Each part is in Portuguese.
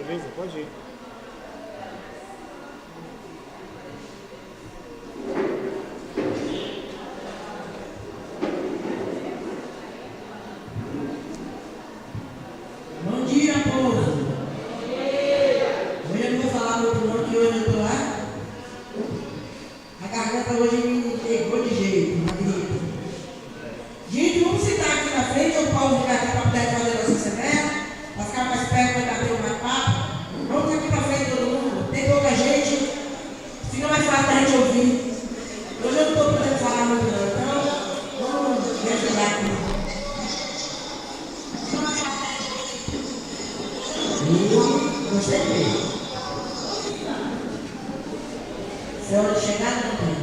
Beleza? Pode ir. Bom dia, povo. Hoje eu não vou falar muito não, que hoje eu estou lá. A garganta hoje me pegou de jeito, uma gripe. Gente, vamos sentar aqui na frente, ou o Paulo ficar aqui para poder fazer a nossa assembleia, para ficar mais perto, para bater mais papo. Vamos aqui para frente todo mundo. Tem pouca gente, fica mais fácil da gente ouvir. Hoje eu não estou podendo falar muito não, então vamos me ajudar aqui. Gostei mesmo. Se é hora de chegar, não tem.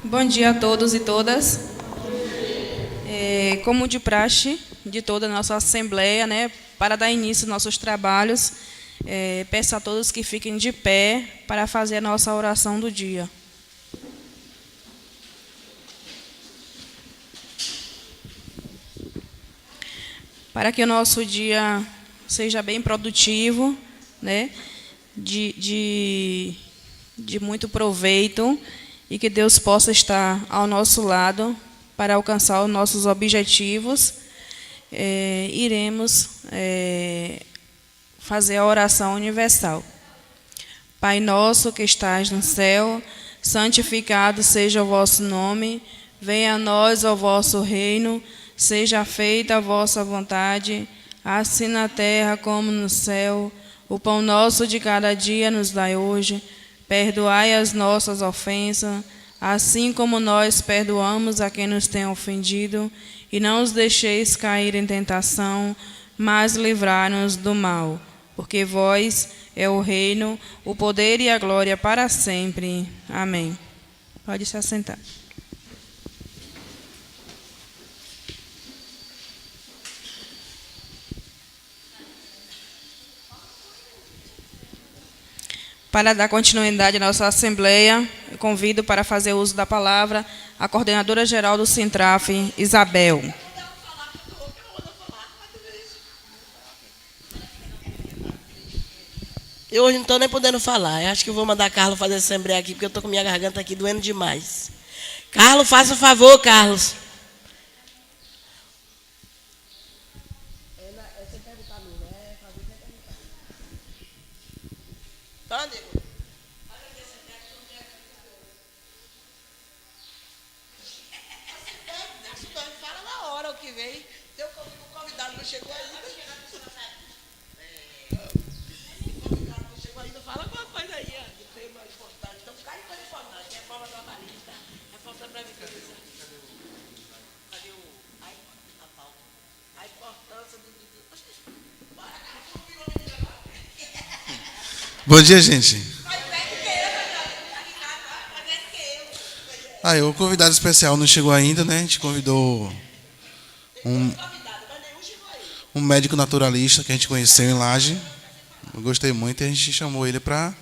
Bom dia a todos e todas. Como de praxe de toda a nossa assembleia, né, para dar início aos nossos trabalhos, peço a todos que fiquem de pé para fazer a nossa oração do dia. Para que o nosso dia seja bem produtivo, né, de muito proveito, e que Deus possa estar ao nosso lado para alcançar os nossos objetivos, iremos fazer a oração universal. Pai nosso que estás no céu, santificado seja o vosso nome, venha a nós o vosso reino, seja feita a vossa vontade, assim na terra como no céu. O pão nosso de cada dia nos dai hoje. Perdoai as nossas ofensas, assim como nós perdoamos a quem nos tem ofendido, e não os deixeis cair em tentação, mas livrai-nos do mal. Porque vós é o reino, o poder e a glória para sempre. Amém. Pode se assentar. Para dar continuidade à nossa assembleia, eu convido para fazer uso da palavra a coordenadora geral do Sintraf, Isabel. Eu hoje não estou nem podendo falar. Eu acho que eu vou mandar Carlos fazer assembleia aqui, porque eu estou com minha garganta aqui doendo demais. Carlos, faça o favor, Carlos. Fala na hora o que veio. Seu convidado não chegou ainda. O convidado não chegou ainda. Fala alguma coisa aí, ó. Tema importante. Então, cai coisa importante. Reforma trabalhista, reforma da Previdência. Cadê a pauta? A importância do. Bom dia, gente. O convidado especial não chegou ainda, né? A gente convidou um médico naturalista que a gente conheceu em Laje. Eu gostei muito e a gente chamou ele para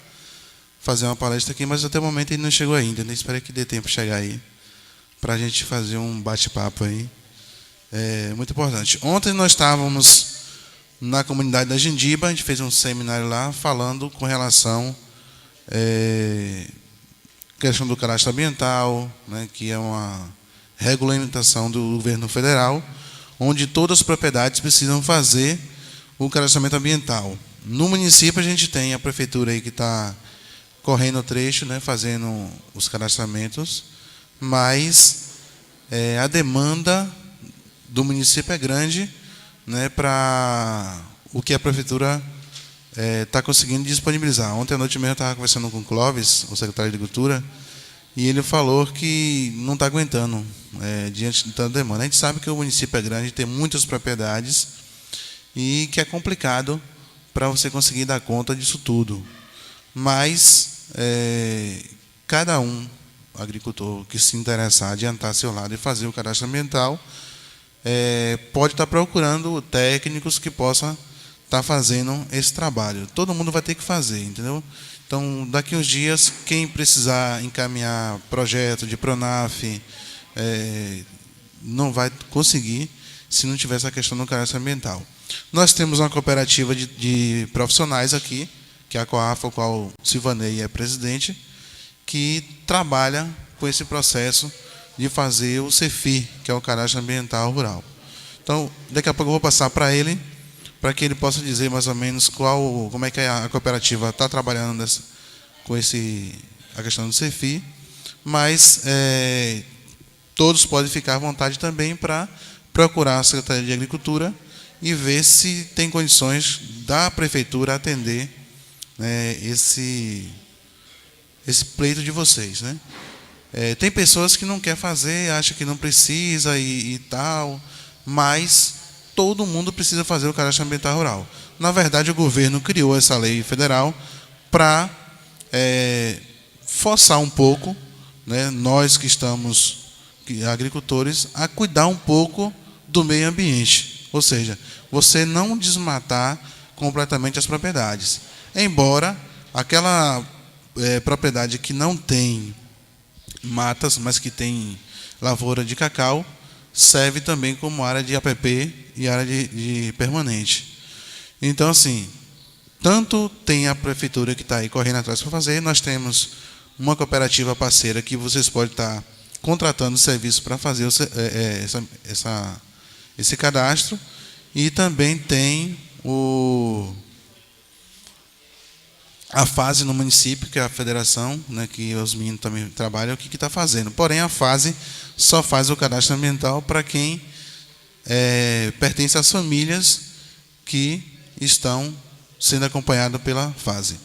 fazer uma palestra aqui, mas até o momento ele não chegou ainda, né? Espero que dê tempo de chegar aí para a gente fazer um bate-papo aí. É muito importante. Ontem nós estávamos na comunidade da Gendiba, a gente fez um seminário lá falando com relação questão do cadastro ambiental, né, que é uma regulamentação do governo federal, onde todas as propriedades precisam fazer o cadastramento ambiental. No município a gente tem a prefeitura aí que está correndo o trecho, né, fazendo os cadastramentos, mas a demanda do município é grande, né, para o que a prefeitura está conseguindo disponibilizar. Ontem à noite mesmo eu estava conversando com o Clóvis, o secretário de Agricultura, e ele falou que não está aguentando diante de tanta demanda. A gente sabe que o município é grande, tem muitas propriedades e que é complicado para você conseguir dar conta disso tudo. Mas cada agricultor que se interessar, adiantar seu lado e fazer o cadastro ambiental, pode estar procurando técnicos que possam estar fazendo esse trabalho. Todo mundo vai ter que fazer, entendeu? Então, daqui uns dias, quem precisar encaminhar projeto de Pronaf, não vai conseguir se não tiver essa questão do cadastro ambiental. Nós temos uma cooperativa de profissionais aqui, que é a COAFA, o qual o Silvanei é presidente, que trabalha com esse processo de fazer o CEFI, que é o Cadastro Ambiental Rural. Então, daqui a pouco eu vou passar para ele, para que ele possa dizer mais ou menos como é que a cooperativa está trabalhando com a questão do CEFI, mas todos podem ficar à vontade também para procurar a Secretaria de Agricultura e ver se tem condições da Prefeitura atender esse pleito de vocês, né? Tem pessoas que não querem fazer, acham que não precisa e tal, mas todo mundo precisa fazer o cadastro ambiental rural. Na verdade, o governo criou essa lei federal para forçar um pouco, né, nós que estamos agricultores, a cuidar um pouco do meio ambiente. Ou seja, você não desmatar completamente as propriedades. Embora aquela propriedade que não tem matas, mas que tem lavoura de cacau, serve também como área de APP e área de permanente. Então, assim, tanto tem a prefeitura que está aí correndo atrás para fazer, nós temos uma cooperativa parceira que vocês podem estar contratando serviço para fazer esse cadastro, e também tem a fase no município, que é a federação, né, que os meninos também trabalham, que está fazendo. Porém, a fase só faz o cadastro ambiental para quem pertence às famílias que estão sendo acompanhadas pela fase.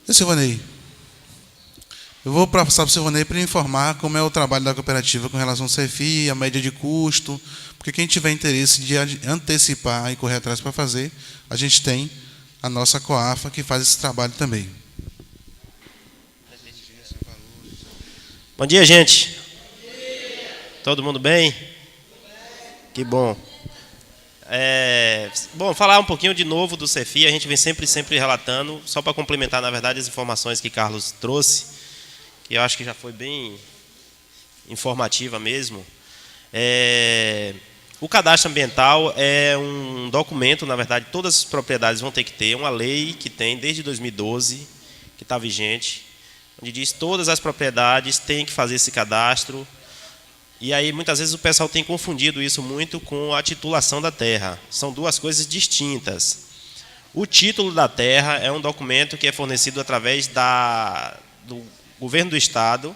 E Silvanei, eu vou passar para o Silvanei para ele informar como é o trabalho da cooperativa com relação ao CEFI, a média de custo, porque quem tiver interesse de antecipar e correr atrás para fazer, a gente tem a nossa COAFA, que faz esse trabalho também. Bom dia, gente. Todo mundo bem? Que bom. Bom, falar um pouquinho de novo do CEFI, a gente vem sempre relatando, só para complementar, na verdade, as informações que Carlos trouxe, que eu acho que já foi bem informativa mesmo. O cadastro ambiental é um documento, na verdade, todas as propriedades vão ter que ter, uma lei que tem desde 2012, que está vigente, onde diz que todas as propriedades têm que fazer esse cadastro. E aí, muitas vezes, o pessoal tem confundido isso muito com a titulação da terra. São duas coisas distintas. O título da terra é um documento que é fornecido através do governo do Estado,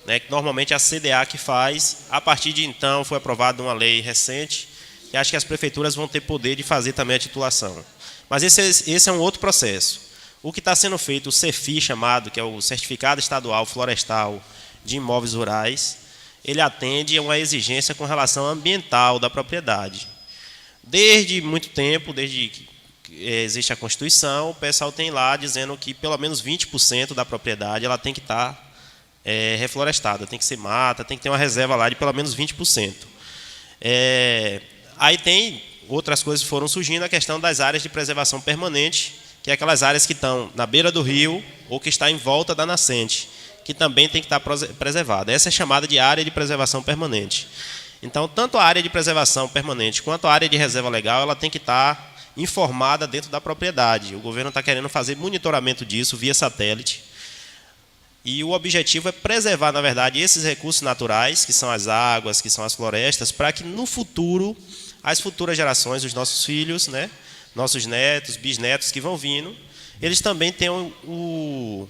né, que normalmente é a CDA que faz. A partir de então, foi aprovada uma lei recente, e acho que as prefeituras vão ter poder de fazer também a titulação. Mas esse é um outro processo. O que está sendo feito, o CEFI chamado, que é o Certificado Estadual Florestal de Imóveis Rurais, ele atende a uma exigência com relação ambiental da propriedade. Desde muito tempo, desde que existe a Constituição, o pessoal tem lá dizendo que pelo menos 20% da propriedade ela tem que estar reflorestada, tem que ser mata, tem que ter uma reserva lá de pelo menos 20%. Aí tem outras coisas que foram surgindo, a questão das áreas de preservação permanente, que é aquelas áreas que estão na beira do rio ou que está em volta da nascente, que também tem que estar preservada. Essa é chamada de área de preservação permanente. Então, tanto a área de preservação permanente quanto a área de reserva legal, ela tem que estar informada dentro da propriedade. O governo está querendo fazer monitoramento disso via satélite. E o objetivo é preservar, na verdade, esses recursos naturais, que são as águas, que são as florestas, para que no futuro, as futuras gerações, os nossos filhos, né, nossos netos, bisnetos que vão vindo, eles também tenham o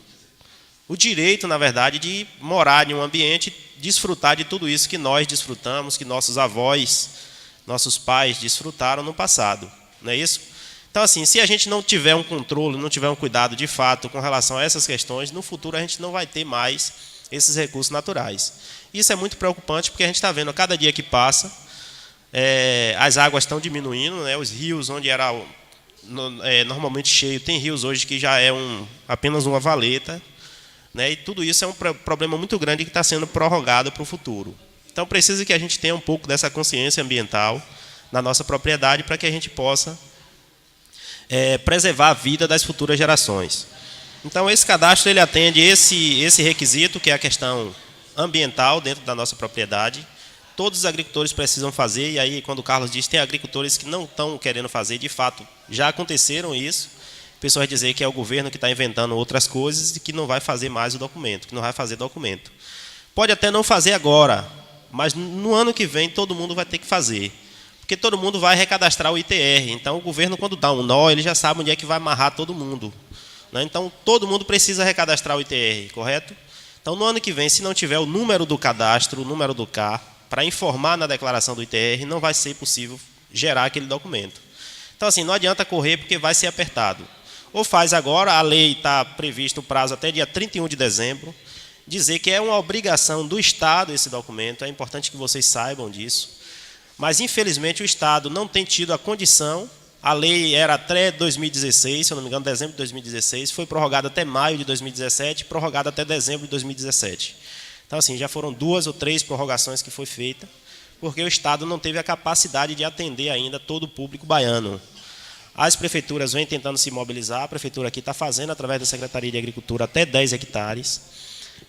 direito, na verdade, de morar em um ambiente, desfrutar de tudo isso que nós desfrutamos, que nossos avós, nossos pais desfrutaram no passado. Não é isso? Então, Então, assim, se a gente não tiver um controle, não tiver um cuidado de fato com relação a essas questões, no futuro a gente não vai ter mais esses recursos naturais. Isso é muito preocupante, porque a gente está vendo a cada dia que passa, as águas estão diminuindo, né? Os rios, onde era normalmente cheio, tem rios hoje que já é apenas uma valeta, né? E tudo isso é um problema muito grande que está sendo prorrogado para o futuro. Então, precisa que a gente tenha um pouco dessa consciência ambiental na nossa propriedade para que a gente possa preservar a vida das futuras gerações. Então, esse cadastro ele atende esse requisito, que é a questão ambiental dentro da nossa propriedade. Todos os agricultores precisam fazer, e aí, quando o Carlos diz que tem agricultores que não estão querendo fazer, de fato, já aconteceram isso. Pessoas dizer que é o governo que está inventando outras coisas e que não vai fazer mais o documento, que não vai fazer documento. Pode até não fazer agora, mas no ano que vem todo mundo vai ter que fazer. Porque todo mundo vai recadastrar o ITR. Então, o governo, quando dá um nó, ele já sabe onde é que vai amarrar todo mundo, né? Então, todo mundo precisa recadastrar o ITR, correto? Então, no ano que vem, se não tiver o número do cadastro, o número do CAR, para informar na declaração do ITR, não vai ser possível gerar aquele documento. Então, assim, não adianta correr, porque vai ser apertado. Ou faz agora, a lei está previsto o prazo até dia 31 de dezembro, dizer que é uma obrigação do Estado esse documento, é importante que vocês saibam disso. Mas, infelizmente, o Estado não tem tido a condição. A lei era até 2016, se eu não me engano, dezembro de 2016, foi prorrogada até maio de 2017, prorrogada até dezembro de 2017. Então, assim, já foram 2 ou 3 prorrogações que foi feita, porque o Estado não teve a capacidade de atender ainda todo o público baiano. As prefeituras vêm tentando se mobilizar, a prefeitura aqui está fazendo, através da Secretaria de Agricultura, até 10 hectares,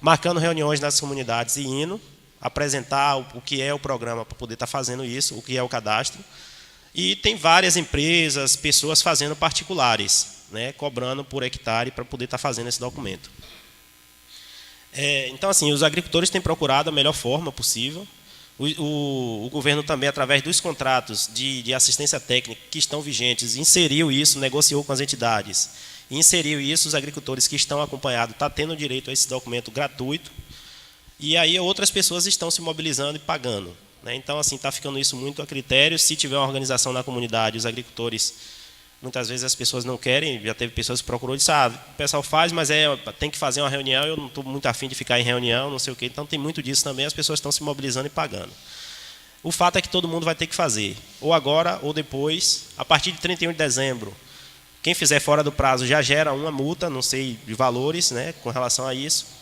marcando reuniões nas comunidades e indo apresentar o que é o programa para poder estar fazendo isso, o que é o cadastro. E tem várias empresas, pessoas fazendo particulares, né, cobrando por hectare para poder estar fazendo esse documento. Então, assim, os agricultores têm procurado a melhor forma possível. O governo também, através dos contratos de assistência técnica que estão vigentes, inseriu isso, negociou com as entidades, inseriu isso, os agricultores que estão acompanhados estão tendo direito a esse documento gratuito. E aí outras pessoas estão se mobilizando e pagando, né? Então, assim, está ficando isso muito a critério. Se tiver uma organização na comunidade, os agricultores, muitas vezes as pessoas não querem, já teve pessoas que procurou e disseram, o pessoal faz, mas tem que fazer uma reunião, eu não estou muito afim de ficar em reunião, não sei o quê. Então, tem muito disso também, as pessoas estão se mobilizando e pagando. O fato é que todo mundo vai ter que fazer, ou agora ou depois, a partir de 31 de dezembro. Quem fizer fora do prazo já gera uma multa, não sei de valores, né, com relação a isso.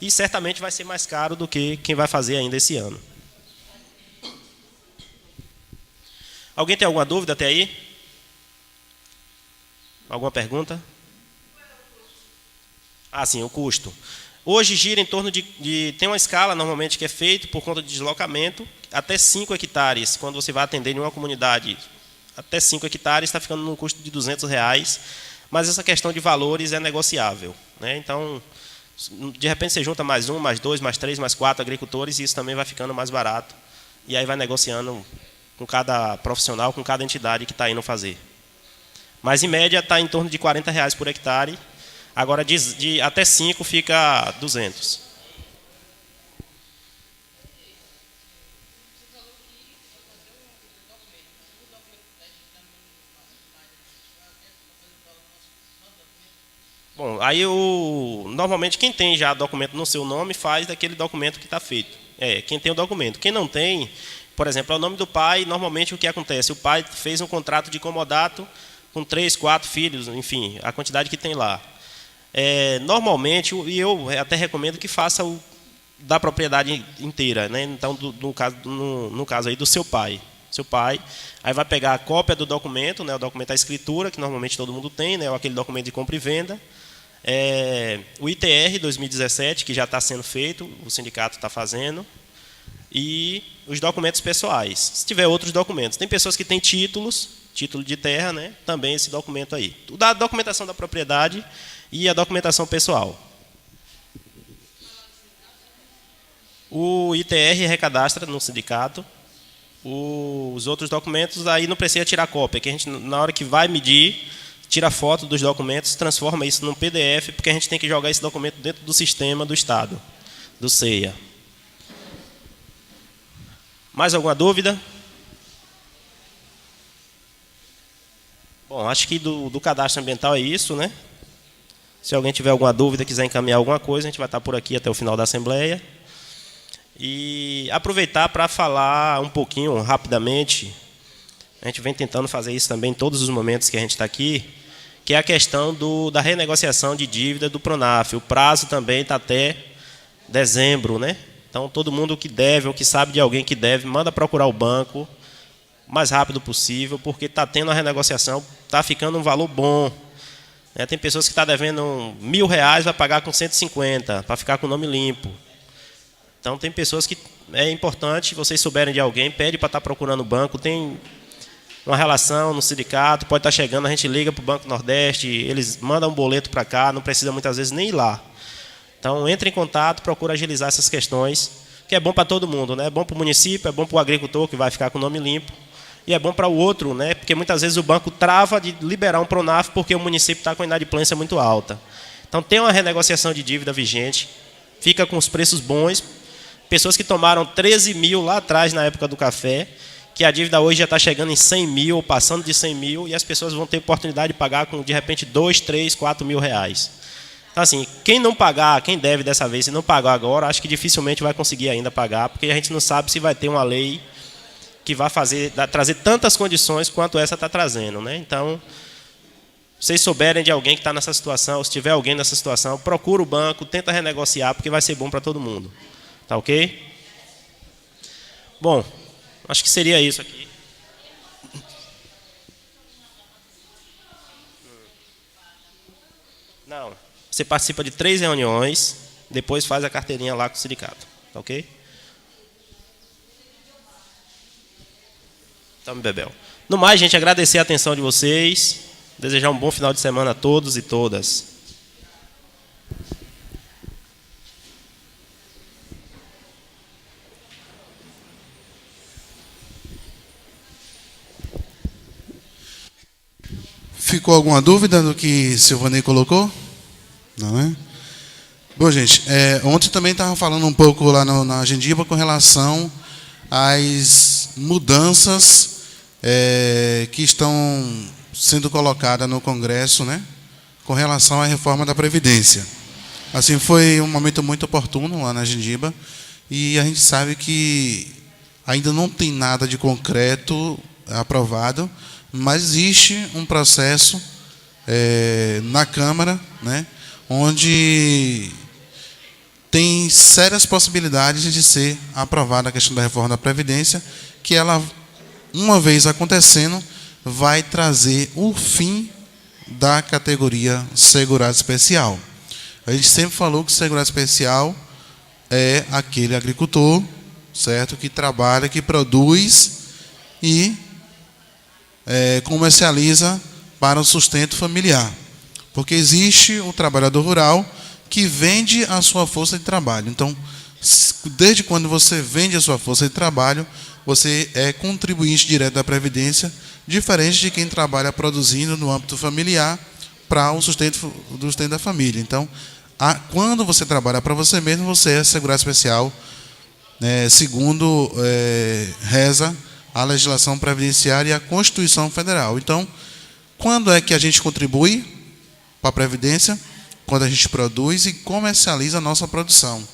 E certamente vai ser mais caro do que quem vai fazer ainda esse ano. Alguém tem alguma dúvida até aí? Alguma pergunta? Sim, o custo. Hoje gira em torno tem uma escala normalmente que é feita por conta de deslocamento, até 5 hectares. Quando você vai atender em uma comunidade, até 5 hectares está ficando num custo de R$200, mas essa questão de valores é negociável, né? Então, de repente você junta mais 1, mais 2, mais 3, mais 4 agricultores e isso também vai ficando mais barato. E aí vai negociando com cada profissional, com cada entidade que está indo fazer. Mas em média está em torno de R$40 por hectare. Agora de até 5 fica 200. Bom, aí normalmente quem tem já documento no seu nome faz daquele documento que está feito. Quem tem o documento. Quem não tem, por exemplo, é o nome do pai, normalmente o que acontece? O pai fez um contrato de comodato com 3, 4 filhos, enfim, a quantidade que tem lá. Normalmente, e eu até recomendo que faça o da propriedade inteira, né? Então, no caso aí do seu pai. Seu pai, aí vai pegar a cópia do documento, né? O documento da escritura, que normalmente todo mundo tem, né? Ou aquele documento de compra e venda. O ITR 2017, que já está sendo feito, o sindicato está fazendo, e os documentos pessoais. Se tiver outros documentos. Tem pessoas que têm títulos, título de terra, né? Também esse documento aí. A documentação da propriedade e a documentação pessoal. O ITR recadastra no sindicato. Os outros documentos, aí não precisa tirar cópia, que a gente, na hora que vai medir, tira foto dos documentos, transforma isso num PDF, porque a gente tem que jogar esse documento dentro do sistema do Estado, do CEIA. Mais alguma dúvida? Bom, acho que do cadastro ambiental é isso, né? Se alguém tiver alguma dúvida, quiser encaminhar alguma coisa, a gente vai estar por aqui até o final da Assembleia. E aproveitar para falar um pouquinho, rapidamente, a gente vem tentando fazer isso também em todos os momentos que a gente está aqui, que é a questão da renegociação de dívida do Pronaf. O prazo também está até dezembro, né? Então, todo mundo que deve ou que sabe de alguém que deve, manda procurar o banco o mais rápido possível, porque está tendo a renegociação, está ficando um valor bom. Tem pessoas que estão devendo R$1.000, vai pagar com 150, para ficar com o nome limpo. Então, tem pessoas que é importante, vocês souberem de alguém, pede para estar procurando o banco, tem uma relação no sindicato, pode estar chegando, a gente liga para o Banco Nordeste, eles mandam um boleto para cá, não precisa muitas vezes nem ir lá. Então, entre em contato, procura agilizar essas questões, que é bom para todo mundo, né? É bom para o município, é bom para o agricultor, que vai ficar com o nome limpo, e é bom para o outro, né? Porque muitas vezes o banco trava de liberar um Pronaf porque o município está com a inadimplência muito alta. Então, tem uma renegociação de dívida vigente, fica com os preços bons. Pessoas que tomaram 13 mil lá atrás, na época do café, que a dívida hoje já está chegando em 100 mil, passando de 100 mil, e as pessoas vão ter oportunidade de pagar com, de repente, 2, 3, 4 mil reais. Então, assim, quem não pagar, quem deve dessa vez, se não pagar agora, acho que dificilmente vai conseguir ainda pagar, porque a gente não sabe se vai ter uma lei que vai trazer tantas condições quanto essa está trazendo, né? Então, se vocês souberem de alguém que está nessa situação, ou se tiver alguém nessa situação, procura o banco, tenta renegociar, porque vai ser bom para todo mundo. Tá ok? Bom, acho que seria isso aqui. Não, você participa de 3 reuniões, depois faz a carteirinha lá com o sindicato. Tá ok? Então, Bebel. No mais, gente, agradecer a atenção de vocês, desejar um bom final de semana a todos e todas. Ficou alguma dúvida do que Silvanei colocou? Não é? Bom, gente, ontem também estava falando um pouco lá na Gendiba com relação às mudanças que estão sendo colocadas no Congresso, né, com relação à reforma da Previdência. Assim, foi um momento muito oportuno lá na Gendiba, e a gente sabe que ainda não tem nada de concreto aprovado, mas existe um processo na Câmara, né, onde tem sérias possibilidades de ser aprovada a questão da reforma da Previdência, que ela, uma vez acontecendo, vai trazer o fim da categoria segurado especial. A gente sempre falou que o segurado especial é aquele agricultor, certo, que trabalha, que produz e comercializa para o sustento familiar. Porque existe o trabalhador rural que vende a sua força de trabalho. Então, desde quando você vende a sua força de trabalho, você é contribuinte direto da Previdência, diferente de quem trabalha produzindo no âmbito familiar para o sustento da família. Então, quando você trabalha para você mesmo, você é segurado especial, né, segundo reza a legislação previdenciária e a Constituição Federal. Então, quando é que a gente contribui para a Previdência? Quando a gente produz e comercializa a nossa produção.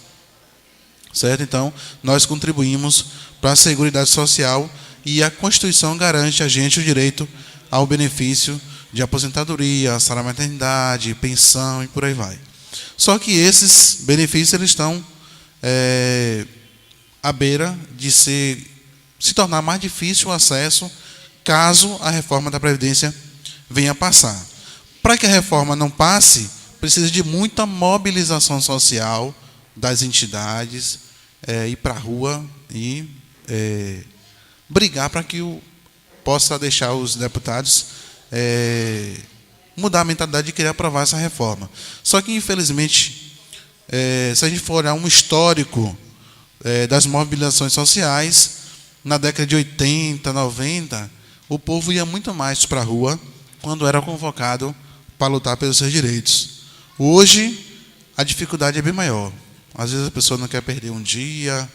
Certo? Então, nós contribuímos para a Seguridade Social, e a Constituição garante a gente o direito ao benefício de aposentadoria, salário maternidade, pensão e por aí vai. Só que esses benefícios eles estão à beira de se tornar mais difícil o acesso caso a reforma da Previdência venha passar. Para que a reforma não passe, precisa de muita mobilização social das entidades, ir para a rua e brigar para que possa deixar os deputados mudar a mentalidade de querer aprovar essa reforma. Só que, infelizmente, se a gente for olhar um histórico das mobilizações sociais, na década de 80, 90, o povo ia muito mais para a rua quando era convocado para lutar pelos seus direitos. Hoje, a dificuldade é bem maior. Às vezes a pessoa não quer perder um dia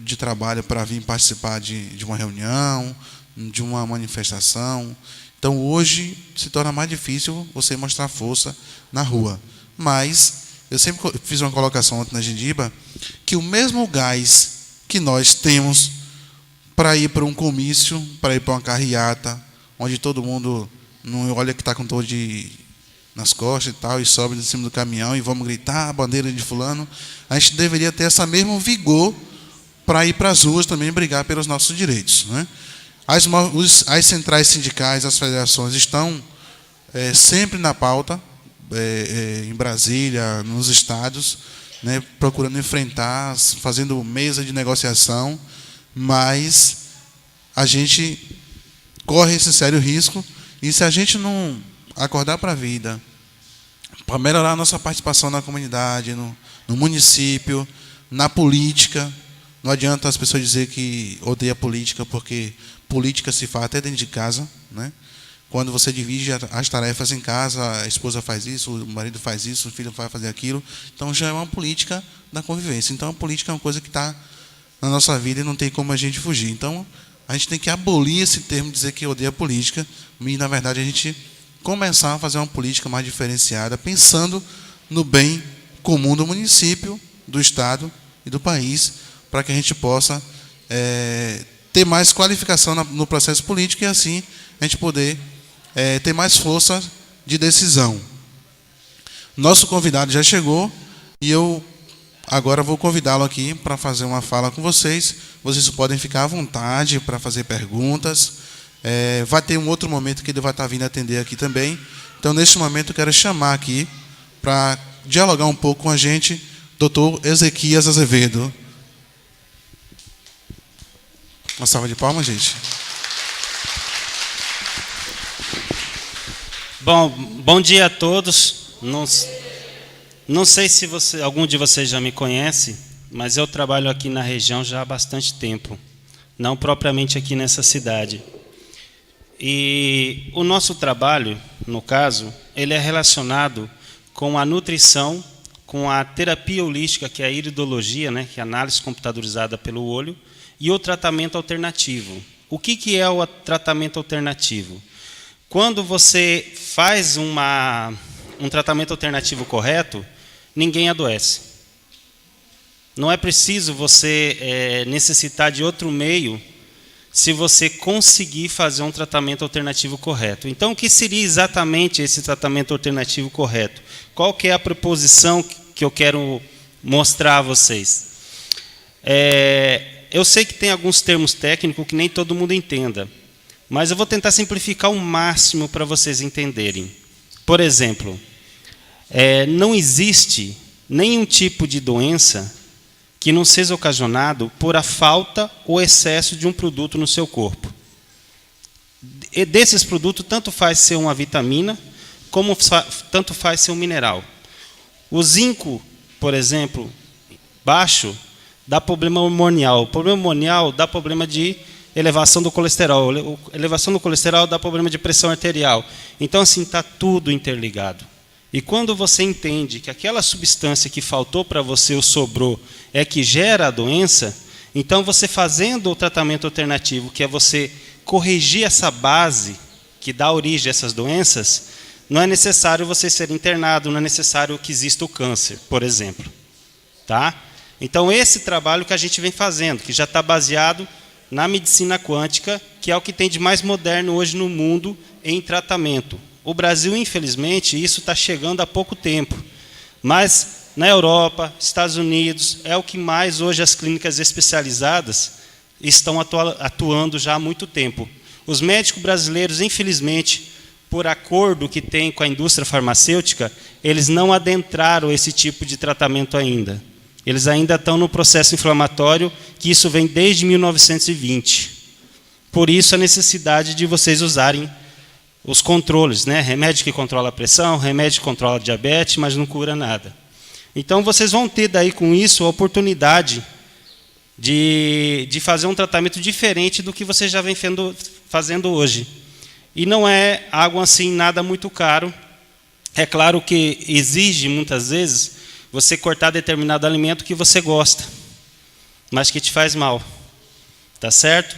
de trabalho para vir participar de uma reunião, de uma manifestação. Então, hoje, se torna mais difícil você mostrar força na rua. Mas, eu sempre fiz uma colocação ontem na Gendiba, que o mesmo gás que nós temos para ir para um comício, para ir para uma carreata, onde todo mundo não olha que está com dor nas costas e tal, e sobe de cima do caminhão e vamos gritar a bandeira de fulano, a gente deveria ter esse mesmo vigor para ir para as ruas também brigar pelos nossos direitos, né? As centrais sindicais, as federações estão sempre na pauta, em Brasília, nos estados, né, procurando enfrentar, fazendo mesa de negociação, mas a gente corre esse sério risco, e se a gente não acordar para a vida, para melhorar a nossa participação na comunidade, no município, na política, não adianta as pessoas dizer que odeia política, porque política se faz até dentro de casa, né? Quando você divide as tarefas em casa, a esposa faz isso, o marido faz isso, o filho vai fazer aquilo, então já é uma política da convivência. Então a política é uma coisa que está na nossa vida e não tem como a gente fugir. Então a gente tem que abolir esse termo, dizer que odeia política, e na verdade a gente começar a fazer uma política mais diferenciada, pensando no bem comum do município, do estado e do país, para que a gente possa ter mais qualificação no processo político e assim a gente poder ter mais força de decisão. Nosso convidado já chegou e eu agora vou convidá-lo aqui para fazer uma fala com vocês. Vocês podem ficar à vontade para fazer perguntas. Vai ter um outro momento que ele vai estar vindo atender aqui também. Então, neste momento, eu quero chamar aqui para dialogar um pouco com a gente, Dr. Ezequias Azevedo. Uma salva de palmas, gente. Bom dia a todos. Não sei se algum de vocês já me conhece, mas eu trabalho aqui na região já há bastante tempo, não propriamente aqui nessa cidade. E o nosso trabalho, no caso, ele é relacionado com a nutrição, com a terapia holística, que é a iridologia, né, que é a análise computadorizada pelo olho, e o tratamento alternativo. O que é o tratamento alternativo? Quando você faz um tratamento alternativo correto, ninguém adoece. Não é preciso você necessitar de outro meio se você conseguir fazer um tratamento alternativo correto. Então, o que seria exatamente esse tratamento alternativo correto? Qual que é a proposição que eu quero mostrar a vocês? Eu sei que tem alguns termos técnicos que nem todo mundo entenda, mas eu vou tentar simplificar o máximo para vocês entenderem. Por exemplo, não existe nenhum tipo de doença que não seja ocasionado por a falta ou excesso de um produto no seu corpo. E desses produtos, tanto faz ser uma vitamina, como tanto faz ser um mineral. O zinco, por exemplo, baixo, dá problema hormonial. O problema hormonial dá problema de elevação do colesterol. Elevação do colesterol dá problema de pressão arterial. Então, assim, está tudo interligado. E quando você entende que aquela substância que faltou para você ou sobrou é que gera a doença, então você fazendo o tratamento alternativo, que é você corrigir essa base que dá origem a essas doenças, não é necessário você ser internado, não é necessário que exista o câncer, por exemplo. Tá? Então, esse trabalho que a gente vem fazendo, que já está baseado na medicina quântica, que é o que tem de mais moderno hoje no mundo em tratamento. O Brasil, infelizmente, isso está chegando há pouco tempo. Mas na Europa, Estados Unidos, é o que mais hoje as clínicas especializadas estão atuando já há muito tempo. Os médicos brasileiros, infelizmente, por acordo que tem com a indústria farmacêutica, eles não adentraram esse tipo de tratamento ainda. Eles ainda estão no processo inflamatório, que isso vem desde 1920. Por isso a necessidade de vocês usarem os controles, né? Remédio que controla a pressão, remédio que controla a diabetes, mas não cura nada. Então, vocês vão ter daí com isso a oportunidade de fazer um tratamento diferente do que vocês já vêm fazendo hoje. E não é algo assim, nada muito caro. É claro que exige, muitas vezes, você cortar determinado alimento que você gosta, mas que te faz mal. Tá certo?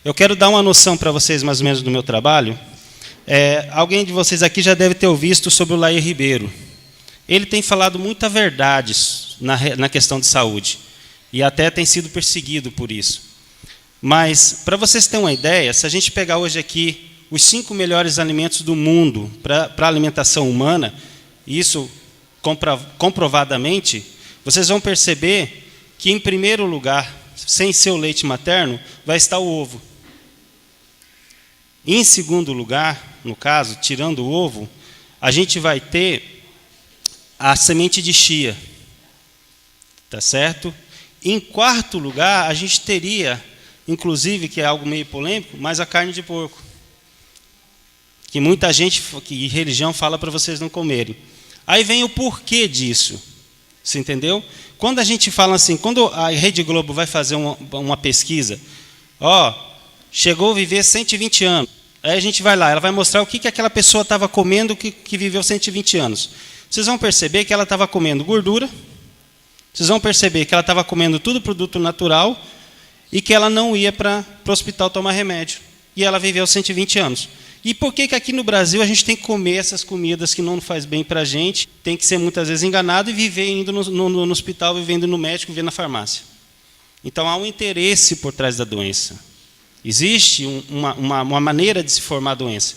Eu quero dar uma noção para vocês, mais ou menos, do meu trabalho. Alguém de vocês aqui já deve ter ouvido sobre o Laí Ribeiro. Ele tem falado muita verdade na questão de saúde, e até tem sido perseguido por isso. Mas, para vocês terem uma ideia, se a gente pegar hoje aqui os 5 melhores alimentos do mundo para a alimentação humana, isso comprovadamente, vocês vão perceber que, em primeiro lugar, sem ser o leite materno, vai estar o ovo. Em segundo lugar, no caso, tirando o ovo, a gente vai ter a semente de chia. Tá certo? Em quarto lugar, a gente teria, inclusive, que é algo meio polêmico, mas a carne de porco. Que muita gente, que religião fala para vocês não comerem. Aí vem o porquê disso. Você entendeu? Quando a gente fala assim, quando a Rede Globo vai fazer uma pesquisa, chegou a viver 120 anos. Aí a gente vai lá, ela vai mostrar o que aquela pessoa estava comendo que viveu 120 anos. Vocês vão perceber que ela estava comendo gordura, vocês vão perceber que ela estava comendo tudo produto natural e que ela não ia para o hospital tomar remédio. E ela viveu 120 anos. E por que aqui no Brasil a gente tem que comer essas comidas que não faz bem para a gente, tem que ser muitas vezes enganado e viver indo no hospital, vivendo no médico, vivendo na farmácia? Então há um interesse por trás da doença. Existe uma maneira de se formar a doença.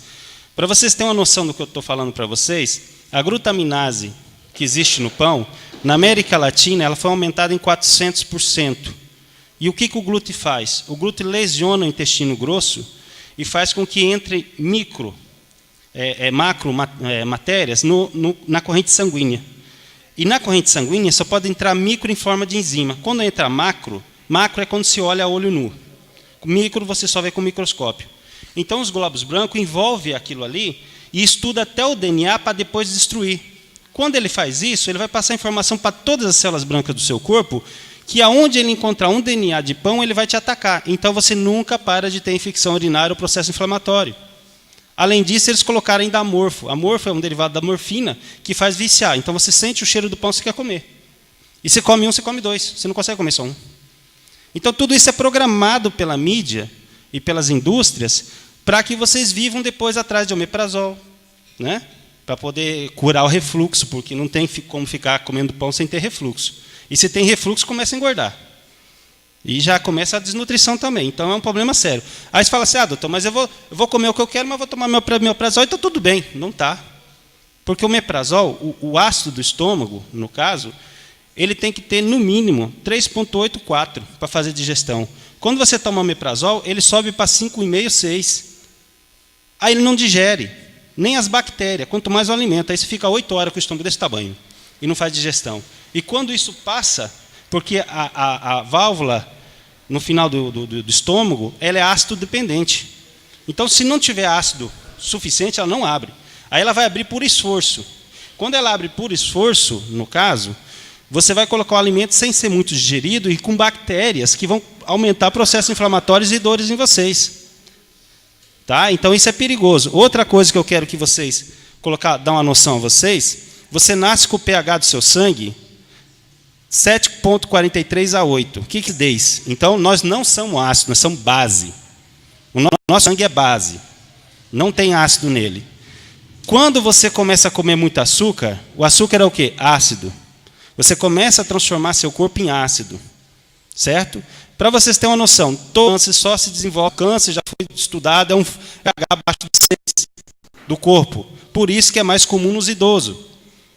Para vocês terem uma noção do que eu estou falando para vocês, a glutaminase que existe no pão, na América Latina, ela foi aumentada em 400%. E o que o glúten faz? O glúten lesiona o intestino grosso e faz com que entre macro matérias na corrente sanguínea. E na corrente sanguínea só pode entrar micro em forma de enzima. Quando entra macro é quando se olha a olho nu. Micro você só vê com microscópio. Então os glóbulos brancos envolvem aquilo ali e estuda até o DNA para depois destruir. Quando ele faz isso, ele vai passar informação para todas as células brancas do seu corpo, que aonde ele encontrar um DNA de pão, ele vai te atacar. Então você nunca para de ter infecção urinária ou processo inflamatório. Além disso, eles colocaram ainda amorfo. Amorfo é um derivado da morfina que faz viciar. Então você sente o cheiro do pão que você quer comer. E você come um, você come dois. Você não consegue comer só um. Então tudo isso é programado pela mídia e pelas indústrias para que vocês vivam depois atrás de omeprazol, né? Para poder curar o refluxo, porque não tem como ficar comendo pão sem ter refluxo. E se tem refluxo, começa a engordar. E já começa a desnutrição também. Então é um problema sério. Aí você fala assim, doutor, mas eu vou comer o que eu quero, mas vou tomar meu omeprazol e está tudo bem. Não está. Porque o omeprazol, o ácido do estômago, no caso, ele tem que ter, no mínimo, 3,84 para fazer digestão. Quando você toma omeprazol, ele sobe para 5,5, 6. Aí ele não digere, nem as bactérias, quanto mais o alimento. Aí você fica 8 horas com o estômago desse tamanho e não faz digestão. E quando isso passa, porque a válvula, no final do estômago, ela é ácido dependente. Então, se não tiver ácido suficiente, ela não abre. Aí ela vai abrir por esforço. Quando ela abre por esforço, no caso, você vai colocar o alimento sem ser muito digerido e com bactérias que vão aumentar processos inflamatórios e dores em vocês. Tá? Então, isso é perigoso. Outra coisa que eu quero que vocês dar uma noção a vocês, você nasce com o pH do seu sangue 7,43 a 8. O que diz? Então, nós não somos ácido, nós somos base. O nosso sangue é base. Não tem ácido nele. Quando você começa a comer muito açúcar, o açúcar é o quê? Ácido. Você começa a transformar seu corpo em ácido. Certo? Para vocês terem uma noção, todo câncer só se desenvolve, câncer já foi estudado, é um pH abaixo de 6 do corpo. Por isso que é mais comum nos idosos.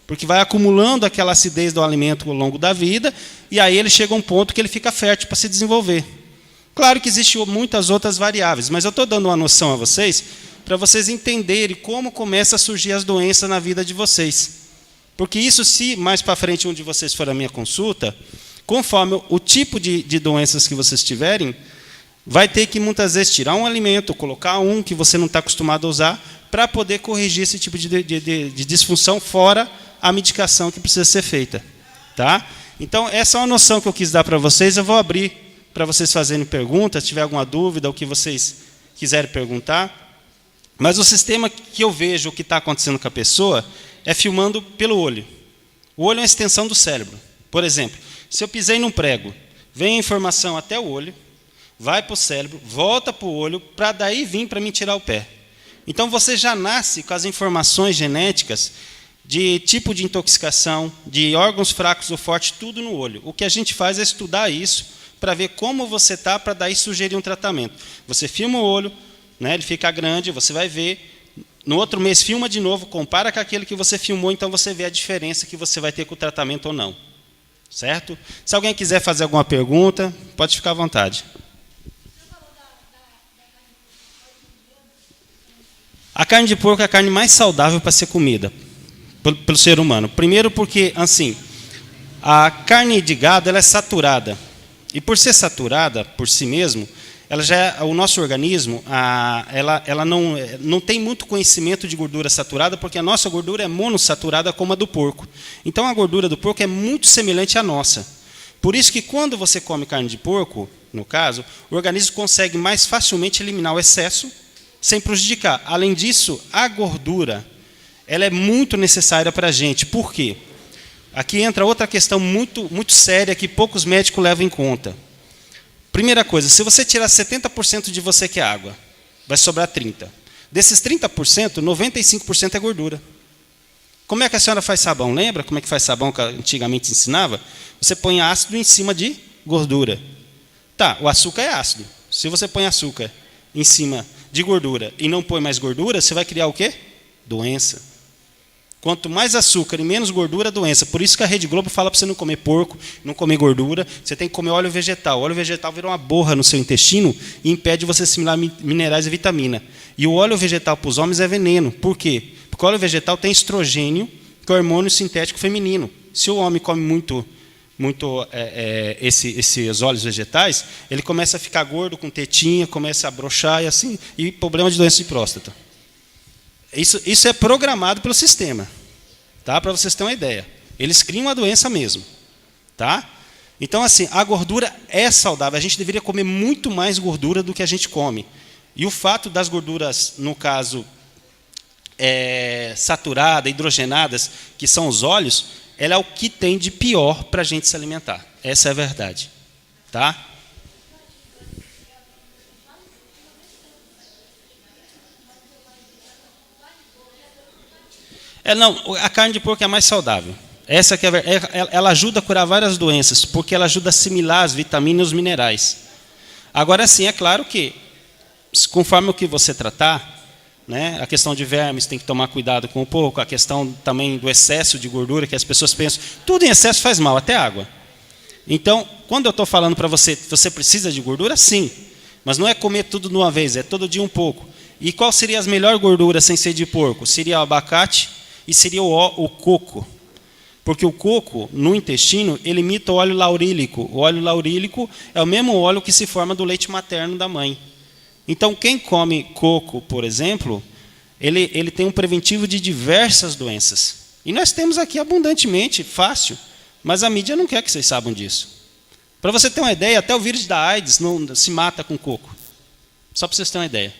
Porque vai acumulando aquela acidez do alimento ao longo da vida, e aí ele chega a um ponto que ele fica fértil para se desenvolver. Claro que existem muitas outras variáveis, mas eu estou dando uma noção a vocês, para vocês entenderem como começam a surgir as doenças na vida de vocês. Porque isso, se mais para frente, onde vocês for a minha consulta, conforme o tipo de doenças que vocês tiverem, vai ter que muitas vezes tirar um alimento, colocar um que você não está acostumado a usar, para poder corrigir esse tipo de disfunção, fora a medicação que precisa ser feita. Tá? Então, essa é uma noção que eu quis dar para vocês. Eu vou abrir para vocês fazerem perguntas, se tiver alguma dúvida, o que vocês quiserem perguntar. Mas o sistema que eu vejo o que está acontecendo com a pessoa é filmando pelo olho. O olho é uma extensão do cérebro. Por exemplo, se eu pisei num prego, vem a informação até o olho, vai para o cérebro, volta para o olho, para daí vir para mim tirar o pé. Então você já nasce com as informações genéticas de tipo de intoxicação, de órgãos fracos ou fortes, tudo no olho. O que a gente faz é estudar isso para ver como você está, para daí sugerir um tratamento. Você filma o olho, né, ele fica grande, você vai ver. No outro mês, filma de novo, compara com aquele que você filmou, então você vê a diferença que você vai ter com o tratamento ou não. Certo? Se alguém quiser fazer alguma pergunta, pode ficar à vontade. A carne de porco é a carne mais saudável para ser comida pelo ser humano. Primeiro porque, assim, a carne de gado ela é saturada. E por ser saturada por si mesmo, ela já, o nosso organismo ela não tem muito conhecimento de gordura saturada, porque a nossa gordura é monossaturada como a do porco. Então a gordura do porco é muito semelhante à nossa. Por isso que quando você come carne de porco, no caso, o organismo consegue mais facilmente eliminar o excesso sem prejudicar. Além disso, a gordura ela é muito necessária para a gente. Por quê? Aqui entra outra questão muito séria que poucos médicos levam em conta. Primeira coisa, se você tirar 70% de você que é água, vai sobrar 30%. Desses 30%, 95% é gordura. Como é que a senhora faz sabão? Lembra como é que faz sabão que antigamente ensinava? Você põe ácido em cima de gordura. Tá, o açúcar é ácido. Se você põe açúcar em cima de gordura e não põe mais gordura, você vai criar o quê? Doença. Quanto mais açúcar e menos gordura, doença. Por isso que a Rede Globo fala para você não comer porco, não comer gordura. Você tem que comer óleo vegetal. O óleo vegetal vira uma borra no seu intestino e impede você assimilar minerais e vitamina. E o óleo vegetal para os homens é veneno. Por quê? Porque o óleo vegetal tem estrogênio, que é o hormônio sintético feminino. Se o homem come muito esses óleos vegetais, ele começa a ficar gordo, com tetinha, começa a broxar e assim, e problema de doença de próstata. Isso é programado pelo sistema, tá? Para vocês terem uma ideia. Eles criam a doença mesmo, tá? Então, assim, a gordura é saudável. A gente deveria comer muito mais gordura do que a gente come. E o fato das gorduras, no caso, saturadas, hidrogenadas, que são os óleos, ela é o que tem de pior para a gente se alimentar. Essa é a verdade, tá? Não, a carne de porco é a mais saudável. Essa que ela ajuda a curar várias doenças, porque ela ajuda a assimilar as vitaminas e os minerais. Agora sim, é claro que, conforme o que você tratar, né, a questão de vermes tem que tomar cuidado com o porco, a questão também do excesso de gordura, que as pessoas pensam, tudo em excesso faz mal, até água. Então, quando eu estou falando para você, você precisa de gordura? Sim. Mas não é comer tudo de uma vez, é todo dia um pouco. E qual seria as melhores gorduras sem ser de porco? Seria o abacate, e seria o coco. Porque o coco, no intestino, ele imita o óleo laurílico. O óleo laurílico é o mesmo óleo que se forma do leite materno da mãe. Então, quem come coco, por exemplo, ele tem um preventivo de diversas doenças. E nós temos aqui abundantemente, fácil, mas a mídia não quer que vocês saibam disso. Para você ter uma ideia, até o vírus da AIDS não se mata com coco. Só para vocês terem uma ideia.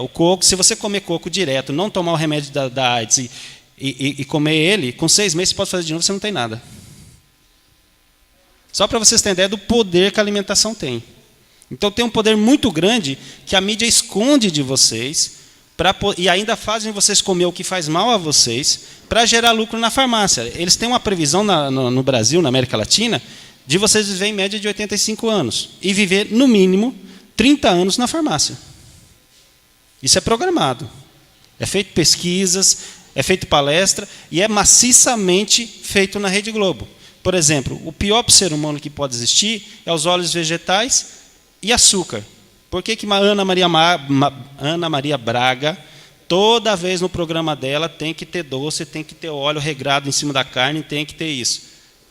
O coco, se você comer coco direto, não tomar o remédio da AIDS e comer ele, com 6 meses você pode fazer de novo, você não tem nada. Só para vocês terem ideia do poder que a alimentação tem. Então tem um poder muito grande que a mídia esconde de vocês e ainda fazem vocês comer o que faz mal a vocês para gerar lucro na farmácia. Eles têm uma previsão no Brasil, na América Latina, de vocês viver em média de 85 anos e viver, no mínimo, 30 anos na farmácia. Isso é programado. É feito pesquisas, é feito palestra e é maciçamente feito na Rede Globo. Por exemplo, o pior para o ser humano que pode existir é os óleos vegetais e açúcar. Por que Ana Maria Braga, toda vez no programa dela, tem que ter doce, tem que ter óleo regrado em cima da carne, tem que ter isso?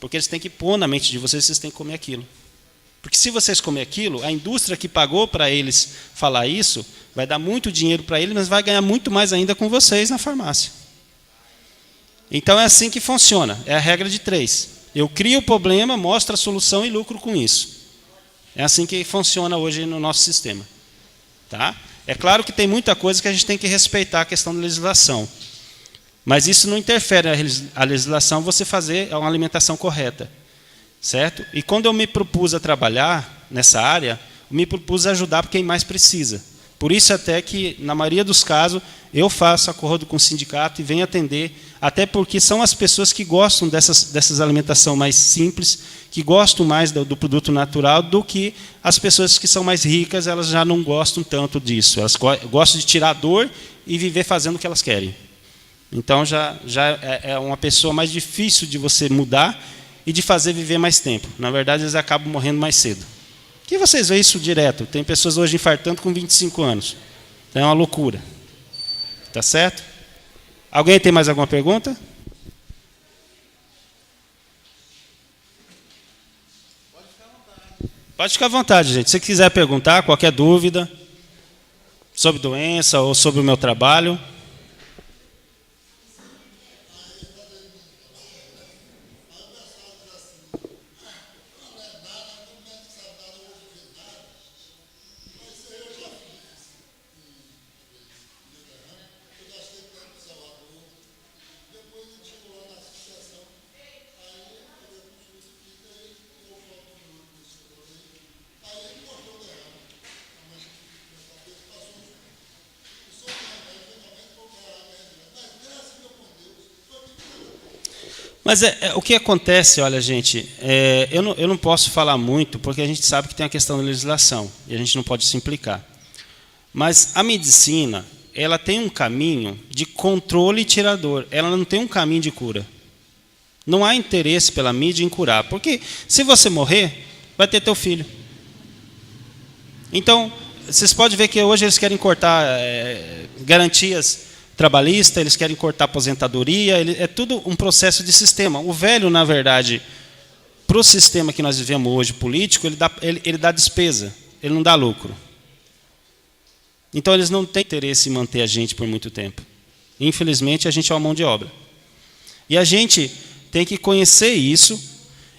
Porque eles têm que pôr na mente de vocês que vocês têm que comer aquilo. Porque se vocês comerem aquilo, a indústria que pagou para eles falar isso, vai dar muito dinheiro para eles, mas vai ganhar muito mais ainda com vocês na farmácia. Então é assim que funciona, é a regra de 3. Eu crio o problema, mostro a solução e lucro com isso. É assim que funciona hoje no nosso sistema. Tá? É claro que tem muita coisa que a gente tem que respeitar a questão da legislação. Mas isso não interfere a legislação você fazer uma alimentação correta. Certo? E quando eu me propus a trabalhar nessa área, eu me propus a ajudar quem mais precisa. Por isso até que, na maioria dos casos, eu faço acordo com o sindicato e venho atender, até porque são as pessoas que gostam dessas alimentação mais simples, que gostam mais do produto natural, do que as pessoas que são mais ricas, elas já não gostam tanto disso. Elas gostam de tirar a dor e viver fazendo o que elas querem. Então, já é uma pessoa mais difícil de você mudar e de fazer viver mais tempo. Na verdade, eles acabam morrendo mais cedo. Que vocês veem isso direto. Tem pessoas hoje infartando com 25 anos. É uma loucura. Tá certo? Alguém tem mais alguma pergunta? Pode ficar à vontade, gente. Se quiser perguntar, qualquer dúvida sobre doença ou sobre o meu trabalho. Mas o que acontece, olha, gente, eu não posso falar muito, porque a gente sabe que tem a questão da legislação, e a gente não pode se implicar. Mas a medicina, ela tem um caminho de controle e tirador, ela não tem um caminho de cura. Não há interesse pela mídia em curar, porque se você morrer, vai ter teu filho. Então, vocês podem ver que hoje eles querem cortar garantias trabalhista, eles querem cortar aposentadoria, é tudo um processo de sistema. O velho, na verdade, para o sistema que nós vivemos hoje, político, ele dá despesa, ele não dá lucro. Então, eles não têm interesse em manter a gente por muito tempo. Infelizmente, a gente é uma mão de obra. E a gente tem que conhecer isso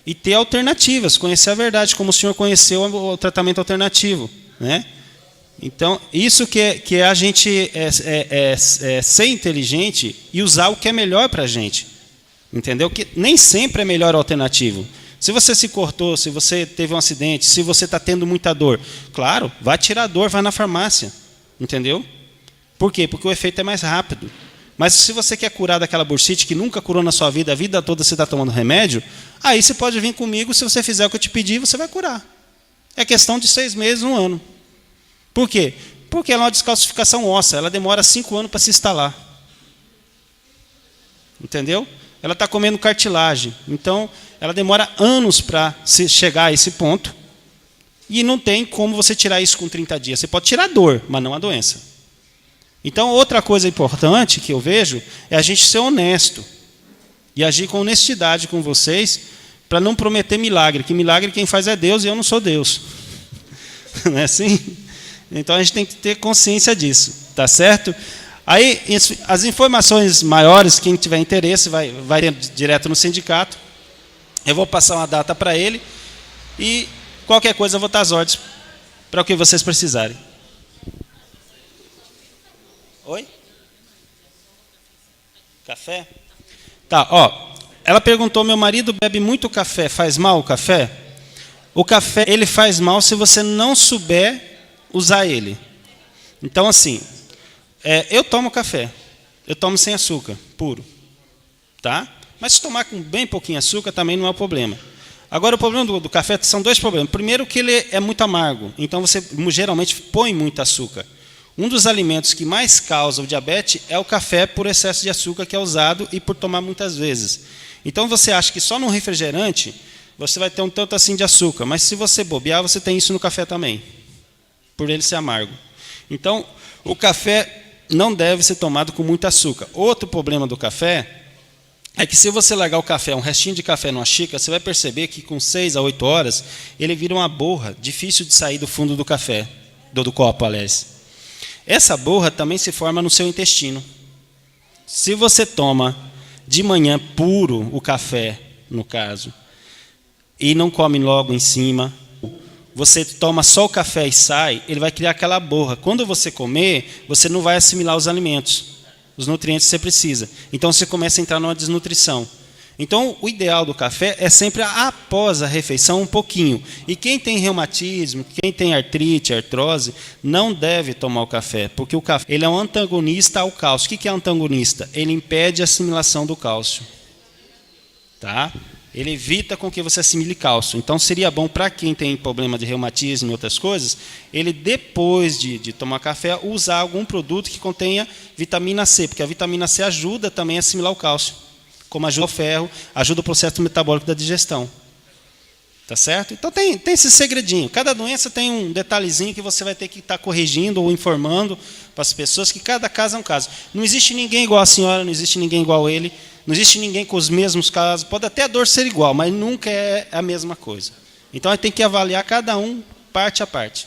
e ter alternativas, conhecer a verdade, como o senhor conheceu o tratamento alternativo, né? Então, isso que é a gente ser inteligente e usar o que é melhor para a gente. Entendeu? Que nem sempre é melhor alternativo. Se você se cortou, se você teve um acidente, se você está tendo muita dor, claro, vai tirar a dor, vai na farmácia. Entendeu? Por quê? Porque o efeito é mais rápido. Mas se você quer curar daquela bursite que nunca curou na sua vida, a vida toda você está tomando remédio, aí você pode vir comigo, se você fizer o que eu te pedi, você vai curar. É questão de 6 meses, 1 ano. Por quê? Porque ela é uma descalcificação óssea, ela demora 5 anos para se instalar. Entendeu? Ela está comendo cartilagem, então ela demora anos para chegar a esse ponto, e não tem como você tirar isso com 30 dias. Você pode tirar a dor, mas não a doença. Então, outra coisa importante que eu vejo é a gente ser honesto e agir com honestidade com vocês, para não prometer milagre, que milagre quem faz é Deus e eu não sou Deus. Não é assim? Então, a gente tem que ter consciência disso, tá certo? Aí, as informações maiores, quem tiver interesse, vai direto no sindicato. Eu vou passar uma data para ele e qualquer coisa eu vou estar às ordens para o que vocês precisarem. Oi? Café? Tá, ó. Ela perguntou, meu marido bebe muito café, faz mal o café? O café, ele faz mal se você não souber usar ele. Então, assim, eu tomo café, eu tomo sem açúcar, puro, tá? Mas se tomar com bem pouquinho açúcar também não é o problema. Agora, o problema do café são 2 problemas. Primeiro, que ele é muito amargo, então você geralmente põe muito açúcar. Um dos alimentos que mais causa o diabetes é o café por excesso de açúcar que é usado e por tomar muitas vezes. Então, você acha que só no refrigerante você vai ter um tanto assim de açúcar, mas se você bobear, você tem isso no café também, por ele ser amargo. Então, o café não deve ser tomado com muito açúcar. Outro problema do café é que se você largar o café, um restinho de café numa xícara, você vai perceber que com 6 a 8 horas, ele vira uma borra, difícil de sair do fundo do café, do copo, aliás. Essa borra também se forma no seu intestino. Se você toma de manhã puro o café, no caso, e não come logo em cima, você toma só o café e sai, ele vai criar aquela borra. Quando você comer, você não vai assimilar os alimentos, os nutrientes que você precisa. Então você começa a entrar numa desnutrição. Então, o ideal do café é sempre após a refeição um pouquinho. E quem tem reumatismo, quem tem artrite, artrose, não deve tomar o café, porque o café ele é um antagonista ao cálcio. O que é antagonista? Ele impede a assimilação do cálcio. Tá? Ele evita com que você assimile cálcio. Então, seria bom para quem tem problema de reumatismo e outras coisas, ele, depois de tomar café, usar algum produto que contenha vitamina C, porque a vitamina C ajuda também a assimilar o cálcio, como ajuda o ferro, ajuda o processo metabólico da digestão. Tá certo? Então, tem esse segredinho. Cada doença tem um detalhezinho que você vai ter que estar corrigindo ou informando para as pessoas, que cada caso é um caso. Não existe ninguém igual a senhora, não existe ninguém igual a ele, não existe ninguém com os mesmos casos. Pode até a dor ser igual, mas nunca é a mesma coisa. Então, a gente tem que avaliar cada um parte a parte.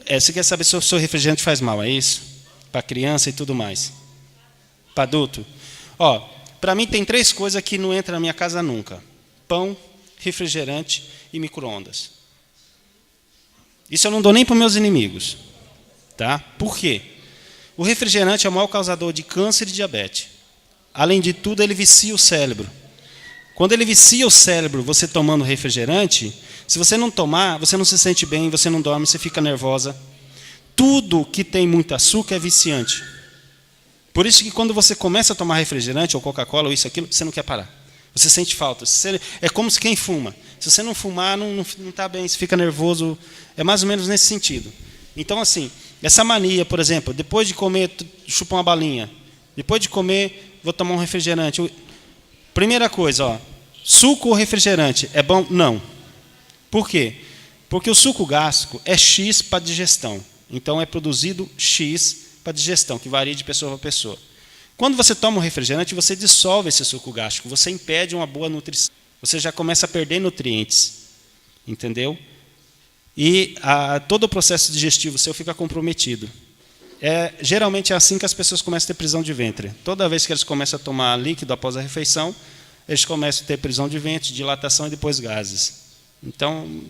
Você quer saber se o seu refrigerante faz mal, é isso? Para criança e tudo mais. Para adulto. Para mim tem 3 coisas que não entram na minha casa nunca: pão, refrigerante e micro-ondas. Isso eu não dou nem para os meus inimigos. Tá? Por quê? O refrigerante é o maior causador de câncer e diabetes. Além de tudo, ele vicia o cérebro. Quando ele vicia o cérebro, você tomando refrigerante, se você não tomar, você não se sente bem, você não dorme, você fica nervosa. Tudo que tem muito açúcar é viciante. Por isso que quando você começa a tomar refrigerante, ou Coca-Cola, ou isso, aquilo, você não quer parar. Você sente falta. É como se quem fuma. Se você não fumar, não está bem, você fica nervoso. É mais ou menos nesse sentido. Então, assim, essa mania, por exemplo, depois de comer, chupar uma balinha. Depois de comer, vou tomar um refrigerante. Primeira coisa, suco ou refrigerante, é bom? Não. Por quê? Porque o suco gástrico é X para digestão. Então, é produzido X para digestão, que varia de pessoa para pessoa. Quando você toma um refrigerante, você dissolve esse suco gástrico, você impede uma boa nutrição. Você já começa a perder nutrientes. Entendeu? E todo o processo digestivo seu fica comprometido. Geralmente é assim que as pessoas começam a ter prisão de ventre. Toda vez que eles começam a tomar líquido após a refeição, eles começam a ter prisão de ventre, dilatação e depois gases. Então,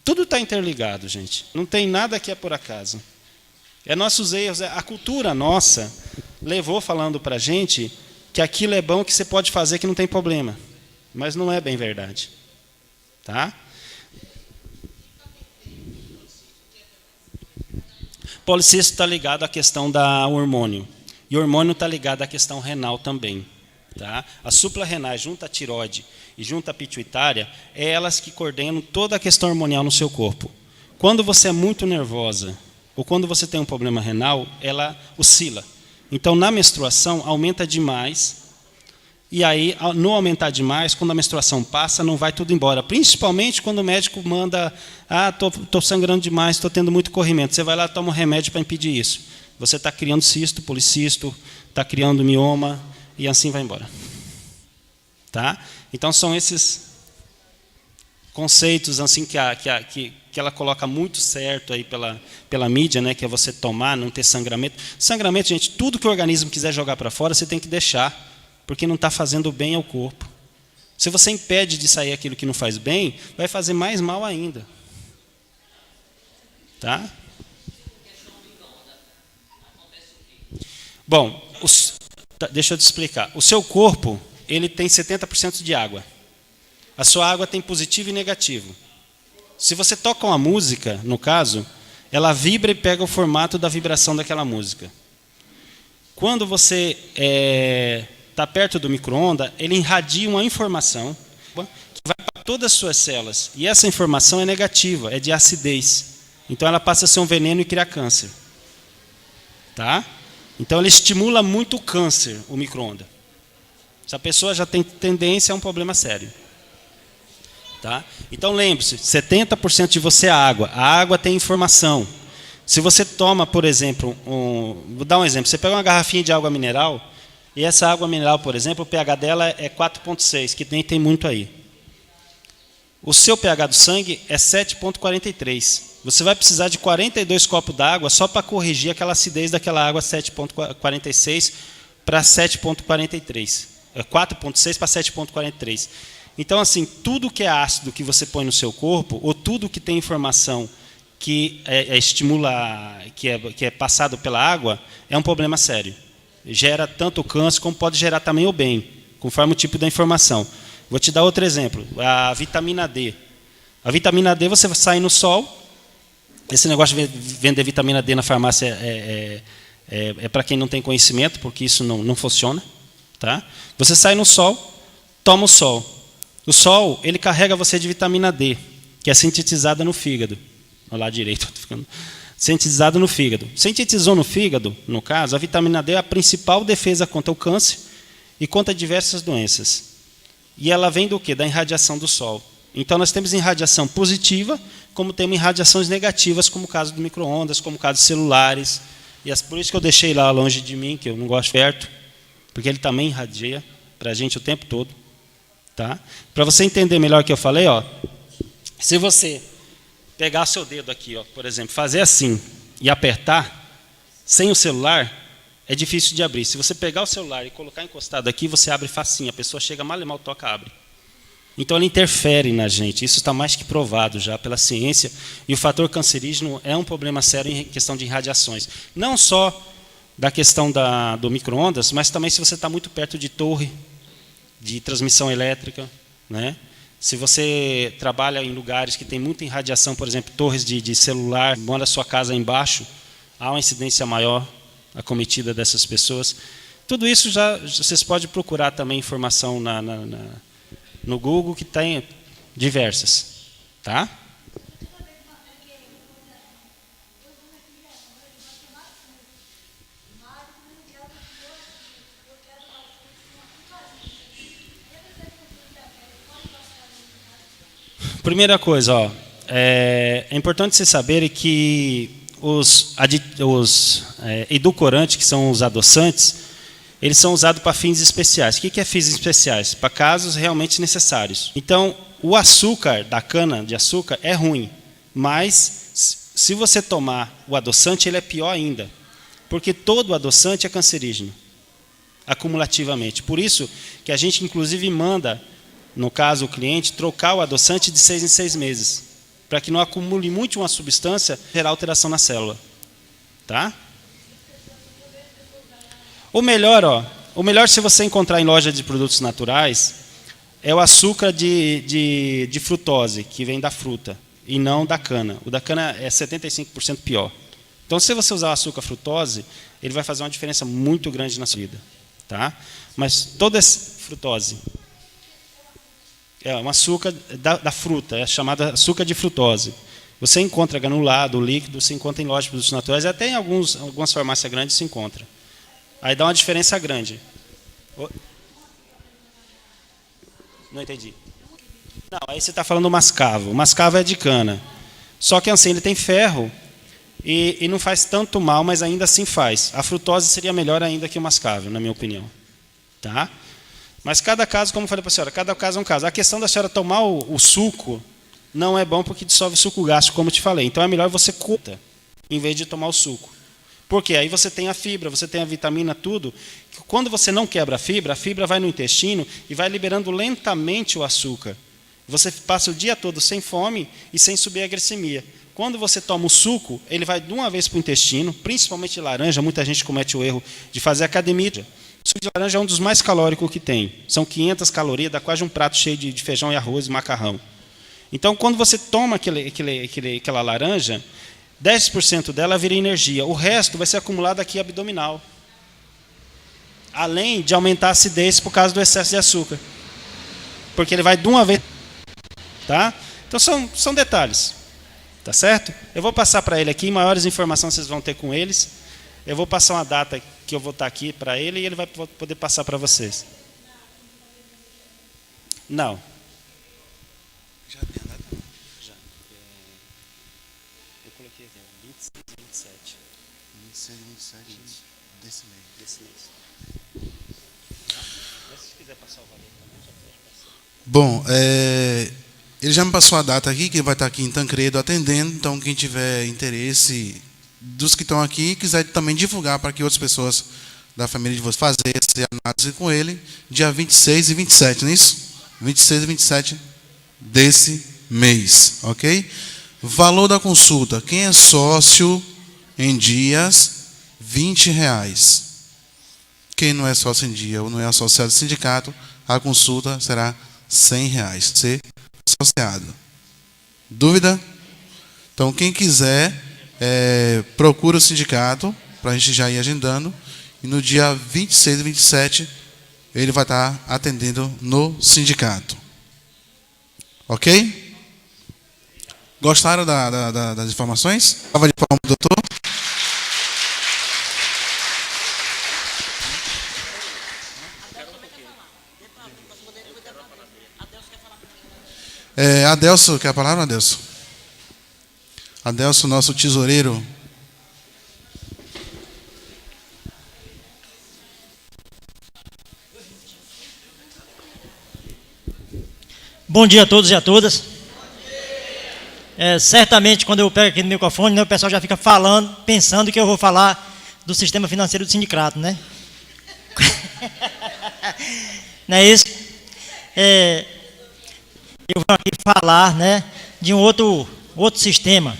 tudo está interligado, gente. Não tem nada que é por acaso. Nossos erros, a cultura nossa levou falando para a gente que aquilo é bom, que você pode fazer, que não tem problema. Mas não é bem verdade. Tá? Policisto está ligado à questão da hormônio. E o hormônio está ligado à questão renal também. Tá? As suprarrenais, junto à tireoide e junto à pituitária, é elas que coordenam toda a questão hormonial no seu corpo. Quando você é muito nervosa, ou quando você tem um problema renal, ela oscila. Então, na menstruação, aumenta demais. E aí, no aumentar demais, quando a menstruação passa, não vai tudo embora. Principalmente quando o médico manda, estou sangrando demais, estou tendo muito corrimento. Você vai lá e toma um remédio para impedir isso. Você está criando cisto, policisto, está criando mioma, e assim vai embora. Tá? Então, são esses conceitos assim, que ela coloca muito certo aí pela mídia, né, que é você tomar, não ter sangramento. Sangramento, gente, tudo que o organismo quiser jogar para fora, você tem que deixar, porque não está fazendo bem ao corpo. Se você impede de sair aquilo que não faz bem, vai fazer mais mal ainda. Tá? Bom, deixa eu te explicar. O seu corpo, ele tem 70% de água. A sua água tem positivo e negativo. Se você toca uma música, no caso, ela vibra e pega o formato da vibração daquela música. Quando você está perto do micro-ondas, ele irradia uma informação que vai para todas as suas células. E essa informação é negativa, é de acidez. Então, ela passa a ser um veneno e cria câncer. Tá? Então, ele estimula muito o câncer, o micro-ondas. Se a pessoa já tem tendência, é um problema sério. Tá? Então, lembre-se, 70% de você é água. A água tem informação. Se você toma, por exemplo, vou dar um exemplo. Você pega uma garrafinha de água mineral, e essa água mineral, por exemplo, o pH dela é 4,6, que nem tem muito aí. O seu pH do sangue é 7,43. Você vai precisar de 42 copos d'água só para corrigir aquela acidez daquela água 7,46 para 7,43. 4,6 para 7,43. Então, assim, tudo que é ácido que você põe no seu corpo, ou tudo que tem informação que é passado pela água, é um problema sério. Gera tanto câncer como pode gerar também o bem, conforme o tipo da informação. Vou te dar outro exemplo, a vitamina D. A vitamina D, você sai no sol, esse negócio de vender vitamina D na farmácia é para quem não tem conhecimento, porque isso não funciona. Tá? Você sai no sol, toma o sol. O sol, ele carrega você de vitamina D, que é sintetizada no fígado. Olha lá direito, sintetizada no fígado. Sintetizou no fígado, no caso, a vitamina D é a principal defesa contra o câncer e contra diversas doenças. E ela vem do quê? Da irradiação do sol. Então, nós temos irradiação positiva, como temos irradiações negativas, como o caso do micro-ondas, como o caso de celulares. E por isso que eu deixei lá longe de mim, que eu não gosto perto, porque ele também irradia para a gente o tempo todo. Tá? Para você entender melhor o que eu falei, ó, se você pegar o seu dedo aqui, ó, por exemplo, fazer assim e apertar, sem o celular, é difícil de abrir. Se você pegar o celular e colocar encostado aqui, você abre facinho, a pessoa chega mal e mal, toca, abre. Então, ele interfere na gente. Isso está mais que provado já pela ciência. E o fator cancerígeno é um problema sério em questão de irradiações. Não só da questão do micro-ondas, mas também se você está muito perto de torre de transmissão elétrica, né? Se você trabalha em lugares que tem muita irradiação, por exemplo, torres de celular, mora a sua casa embaixo, há uma incidência maior acometida dessas pessoas. Tudo isso já vocês podem procurar também informação no Google, que tem diversas. Tá? Primeira coisa, ó, é importante vocês saberem que os edulcorantes, que são os adoçantes, eles são usados para fins especiais. O que é fins especiais? Para casos realmente necessários. Então, o açúcar da cana de açúcar é ruim, mas se você tomar o adoçante, ele é pior ainda, porque todo adoçante é cancerígeno, acumulativamente. Por isso que a gente, inclusive, manda, no caso, o cliente, trocar o adoçante de 6 em 6 meses, para que não acumule muito uma substância e gerar alteração na célula. Tá? O melhor se você encontrar em loja de produtos naturais é o açúcar de frutose, que vem da fruta, e não da cana. O da cana é 75% pior. Então, se você usar o açúcar frutose, ele vai fazer uma diferença muito grande na sua vida. Tá? Mas toda essa frutose é um açúcar da fruta, é chamada açúcar de frutose. Você encontra granulado, líquido, você encontra em lojas de produtos naturais, até em algumas farmácias grandes se encontra. Aí dá uma diferença grande. Não entendi. Não, aí você está falando do mascavo. O mascavo é de cana. Só que assim, ele tem ferro e não faz tanto mal, mas ainda assim faz. A frutose seria melhor ainda que o mascavo, na minha opinião. Tá? Mas cada caso, como eu falei para a senhora, cada caso é um caso. A questão da senhora tomar o suco não é bom porque dissolve o suco gástrico, como eu te falei. Então é melhor você cortar, em vez de tomar o suco. Porque aí você tem a fibra, você tem a vitamina, tudo. Quando você não quebra a fibra vai no intestino e vai liberando lentamente o açúcar. Você passa o dia todo sem fome e sem subir a glicemia. Quando você toma o suco, ele vai de uma vez para o intestino, principalmente laranja. Muita gente comete o erro de fazer academia. O suco de laranja é um dos mais calóricos que tem. São 500 calorias, dá quase um prato cheio de feijão e arroz e macarrão. Então, quando você toma aquela laranja, 10% dela vira energia. O resto vai ser acumulado aqui abdominal. Além de aumentar a acidez por causa do excesso de açúcar. Porque ele vai de uma vez. Tá? Então, são detalhes. Tá certo? Eu vou passar para ele aqui, maiores informações vocês vão ter com eles. Eu vou passar uma data que eu vou estar aqui para ele e ele vai poder passar para vocês. Não. Já tem a data? Já. Eu coloquei aqui, 26 e 27. 26 e 27 desse mês. Desse mês. Mas se quiser passar o valor também, já pode passar. Bom, ele já me passou a data aqui, que vai estar aqui em Tancredo atendendo. Então, quem tiver interesse dos que estão aqui, quiser também divulgar para que outras pessoas da família de vocês fazer essa análise com ele, dia 26 e 27, não é isso? 26 e 27 desse mês, ok? Valor da consulta. Quem é sócio em dias, R$20. Quem não é sócio em dia ou não é associado ao sindicato, a consulta será R$100. Ser associado. Dúvida? Então, quem quiser, procura o sindicato, para a gente já ir agendando. E no dia 26 e 27, ele vai estar atendendo no sindicato. Ok? Gostaram das informações? Salva de palmas, doutor. Adelso, quer a palavra, Adelso? Adelso, nosso tesoureiro. Bom dia a todos e a todas. Certamente, quando eu pego aqui no microfone, né, o pessoal já fica falando, pensando que eu vou falar do sistema financeiro do sindicato, né? Não é isso? Eu vou aqui falar, né, de um outro sistema,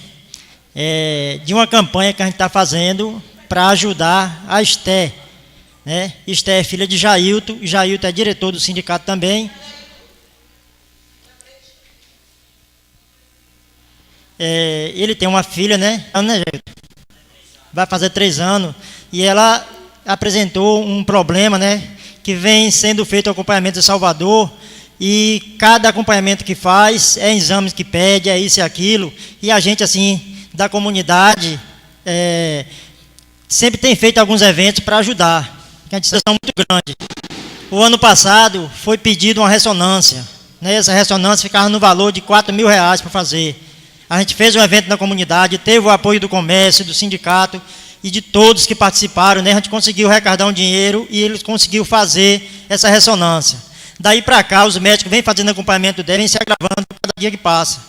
de uma campanha que a gente está fazendo para ajudar a Esté. Né? Esté é filha de Jailton, e Jailton é diretor do sindicato também. Ele tem uma filha, né, vai fazer 3 anos, e ela apresentou um problema, né, que vem sendo feito o acompanhamento em Salvador, e cada acompanhamento que faz é exames que pede, é isso e aquilo, e a gente, assim, da comunidade, sempre tem feito alguns eventos para ajudar, que é uma situação muito grande. O ano passado foi pedido uma ressonância, né, essa ressonância ficava no valor de R$4.000 para fazer. A gente fez um evento na comunidade, teve o apoio do comércio, do sindicato e de todos que participaram, né? A gente conseguiu arrecadar um dinheiro e eles conseguiram fazer essa ressonância. Daí para cá, os médicos vêm fazendo acompanhamento dele, vêm se agravando cada dia que passa.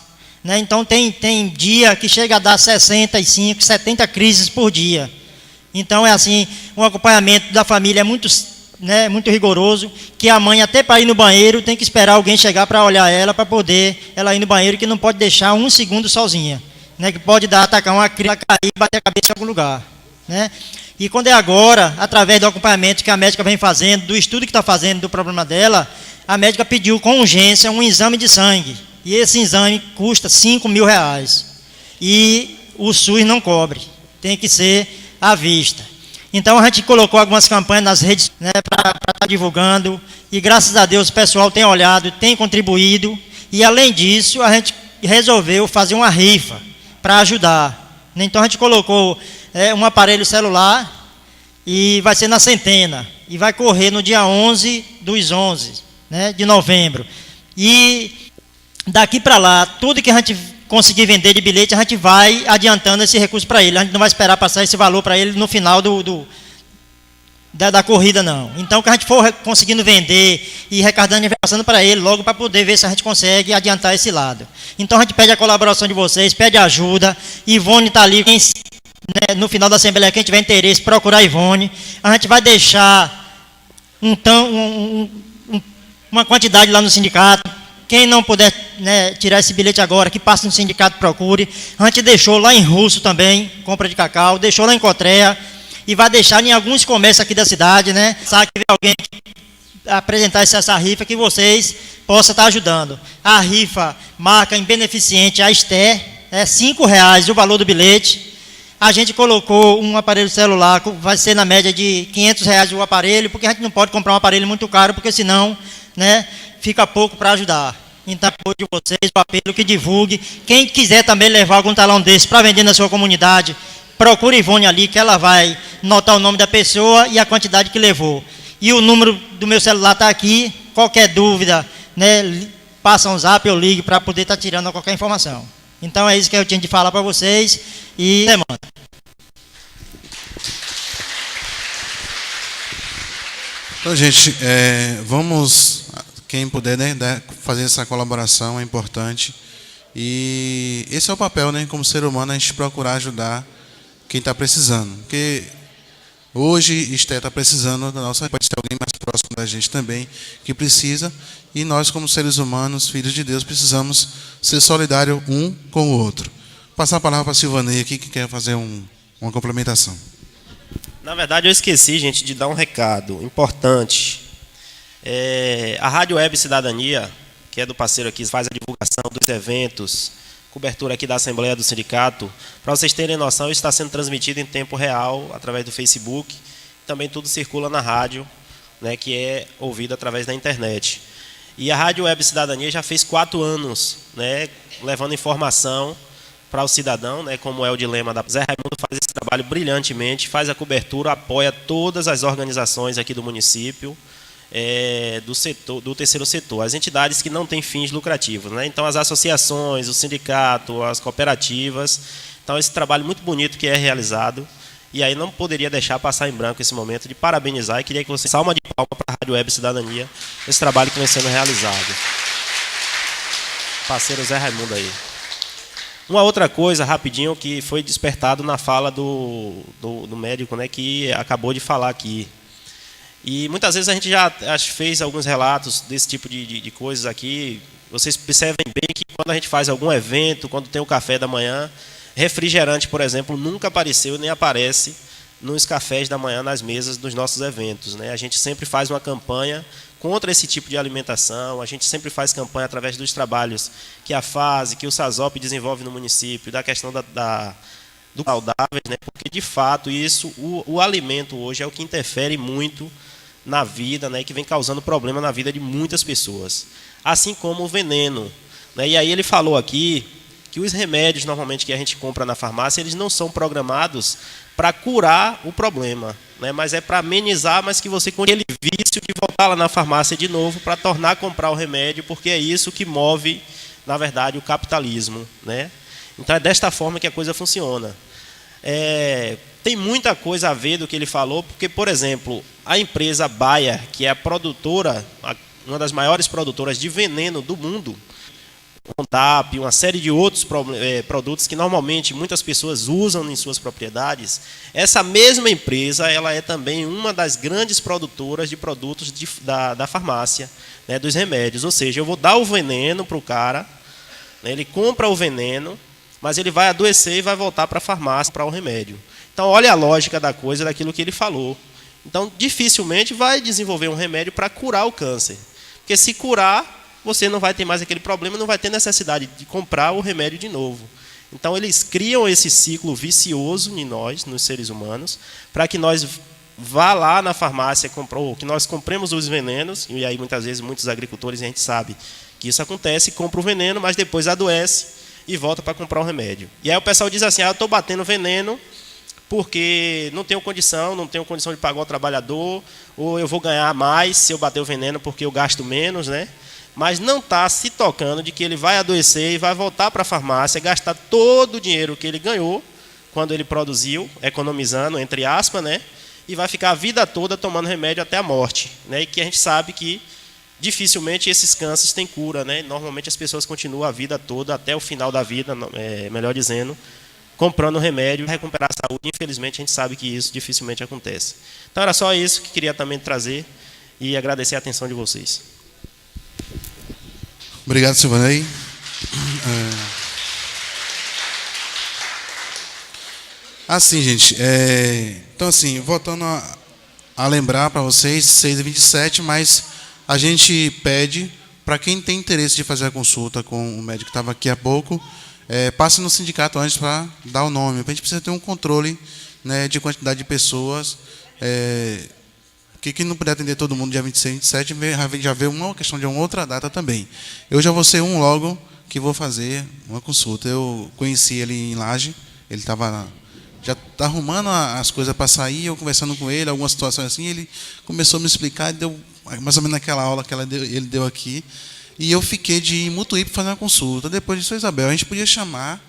Né? Então, tem dia que chega a dar 65, 70 crises por dia. Então, é assim, um acompanhamento da família é muito, né, muito rigoroso, que a mãe, até para ir no banheiro, tem que esperar alguém chegar para olhar ela, para poder ela ir no banheiro, que não pode deixar 1 segundo sozinha, né, que pode atacar uma crise, cair e bater a cabeça em algum lugar. Né? E quando é agora, através do acompanhamento que a médica vem fazendo, do estudo que está fazendo do problema dela, a médica pediu com urgência um exame de sangue, e esse exame custa R$5.000, e o SUS não cobre, tem que ser à vista. Então a gente colocou algumas campanhas nas redes, né, para estar divulgando, e graças a Deus o pessoal tem olhado, tem contribuído, e além disso a gente resolveu fazer uma rifa para ajudar. Então a gente colocou um aparelho celular, e vai ser na Centena, e vai correr no dia 11/11, né, de novembro. E daqui para lá, tudo que a gente conseguir vender de bilhete, a gente vai adiantando esse recurso para ele. A gente não vai esperar passar esse valor para ele no final da corrida, não. Então, que a gente for conseguindo vender e arrecadando e passando para ele logo, para poder ver se a gente consegue adiantar esse lado. Então, a gente pede a colaboração de vocês, pede ajuda. Ivone está ali, né, no final da Assembleia, quem tiver interesse, procurar a Ivone. A gente vai deixar uma quantidade lá no sindicato. Quem não puder, né, tirar esse bilhete agora, que passe no sindicato, procure. A gente deixou lá em Russo também, compra de cacau, deixou lá em Cotréia, e vai deixar em alguns comércios aqui da cidade, né? Sabe que alguém apresentar essa rifa, que vocês possam estar ajudando. A rifa marca em beneficente a Esté, R$5 o valor do bilhete. A gente colocou um aparelho celular, vai ser na média de R$500 o aparelho, porque a gente não pode comprar um aparelho muito caro, porque senão, né, fica pouco para ajudar. Então, apoio de vocês, o apelo que divulgue. Quem quiser também levar algum talão desse para vender na sua comunidade, procure Ivone ali, que ela vai notar o nome da pessoa e a quantidade que levou. E o número do meu celular está aqui. Qualquer dúvida, né, passa um zap, eu ligo para poder estar tirando qualquer informação. Então, é isso que eu tinha de falar para vocês. E semana. Então, gente, vamos, quem puder, né, fazer essa colaboração é importante. E esse é o papel, né, como ser humano, a gente procurar ajudar quem está precisando. Porque hoje Esté está precisando da nossa, pode ter alguém mais próximo da gente também que precisa. E nós, como seres humanos, filhos de Deus, precisamos ser solidários um com o outro. passar a palavra para a Silvanei aqui, que quer fazer uma complementação. Na verdade, eu esqueci, gente, de dar um recado importante. A Rádio Web Cidadania, que é do parceiro aqui, faz a divulgação dos eventos, cobertura aqui da Assembleia do Sindicato. Para vocês terem noção, está sendo transmitido em tempo real, através do Facebook. Também tudo circula na rádio, né, que é ouvido através da internet. E a Rádio Web Cidadania já fez 4 anos, né, levando informação para o cidadão, né, como é o dilema da Zé Raimundo, faz esse trabalho brilhantemente, faz a cobertura, apoia todas as organizações aqui do município, do terceiro setor, as entidades que não têm fins lucrativos, né? Então as associações, o sindicato, as cooperativas. Então esse trabalho muito bonito que é realizado, e aí não poderia deixar passar em branco esse momento de parabenizar, e queria que você salva de palma para a Rádio Web Cidadania, esse trabalho que vem sendo realizado. Parceiro Zé Raimundo aí. Uma outra coisa, rapidinho, que foi despertado na fala do médico, né, que acabou de falar aqui. E muitas vezes a gente já fez alguns relatos desse tipo de coisas aqui. Vocês percebem bem que quando a gente faz algum evento, quando tem o café da manhã, refrigerante, por exemplo, nunca apareceu nem aparece nos cafés da manhã nas mesas dos nossos eventos, né? A gente sempre faz uma campanha contra esse tipo de alimentação, a gente sempre faz campanha através dos trabalhos que a FASE, que o SASOP desenvolve no município, da questão do saudáveis, né? Porque de fato isso, o alimento hoje é o que interfere muito na vida, né? Que vem causando problema na vida de muitas pessoas, assim como o veneno, né? E aí ele falou aqui que os remédios normalmente que a gente compra na farmácia, eles não são programados para curar o problema, né? Mas é para amenizar, mas que você continue aquele vício de voltar lá na farmácia de novo para tornar a comprar o remédio, porque é isso que move, na verdade, o capitalismo, né? Então é desta forma que a coisa funciona. Tem muita coisa a ver do que ele falou, porque, por exemplo, a empresa Bayer, que é a produtora, uma das maiores produtoras de veneno do mundo, Contap, uma série de outros produtos que normalmente muitas pessoas usam em suas propriedades, essa mesma empresa ela é também uma das grandes produtoras de produtos da farmácia, né, dos remédios. Ou seja, eu vou dar o veneno para o cara, né, ele compra o veneno, mas ele vai adoecer e vai voltar para a farmácia para o remédio. Então, olha a lógica da coisa, daquilo que ele falou. Então, dificilmente vai desenvolver um remédio para curar o câncer. Porque se curar, você não vai ter mais aquele problema, não vai ter necessidade de comprar o remédio de novo. Então, eles criam esse ciclo vicioso em nós, nos seres humanos, para que nós vá lá na farmácia, que nós compremos os venenos, e aí muitas vezes muitos agricultores, a gente sabe que isso acontece, compra o veneno, mas depois adoece e volta para comprar o remédio. E aí o pessoal diz assim, eu estou batendo veneno porque não tenho condição de pagar o trabalhador, ou eu vou ganhar mais se eu bater o veneno porque eu gasto menos, né? Mas não está se tocando de que ele vai adoecer e vai voltar para a farmácia, gastar todo o dinheiro que ele ganhou quando ele produziu, economizando, entre aspas, né? E vai ficar a vida toda tomando remédio até a morte, né? E que a gente sabe que dificilmente esses cânceres têm cura, né? Normalmente as pessoas continuam a vida toda, até o final da vida, melhor dizendo, comprando remédio para recuperar a saúde. Infelizmente a gente sabe que isso dificilmente acontece. Então era só isso que queria também trazer e agradecer a atenção de vocês. Obrigado, Silvanei. Assim, gente, então assim, voltando a lembrar para vocês, 6h27, mas a gente pede para quem tem interesse de fazer a consulta com o médico que estava aqui há pouco, passe no sindicato antes para dar o nome. A gente precisa ter um controle, né, de quantidade de pessoas, porque quem não puder atender todo mundo dia 26, 27, já vê uma questão de uma outra data também. Eu já vou ser logo que vou fazer uma consulta. Eu conheci ele em Laje, ele já está arrumando as coisas para sair, eu conversando com ele, algumas situações assim, ele começou a me explicar, deu mais ou menos naquela aula que ele deu aqui, e eu fiquei de ir em Mutuí para fazer uma consulta. Depois disso, Isabel, a gente podia chamar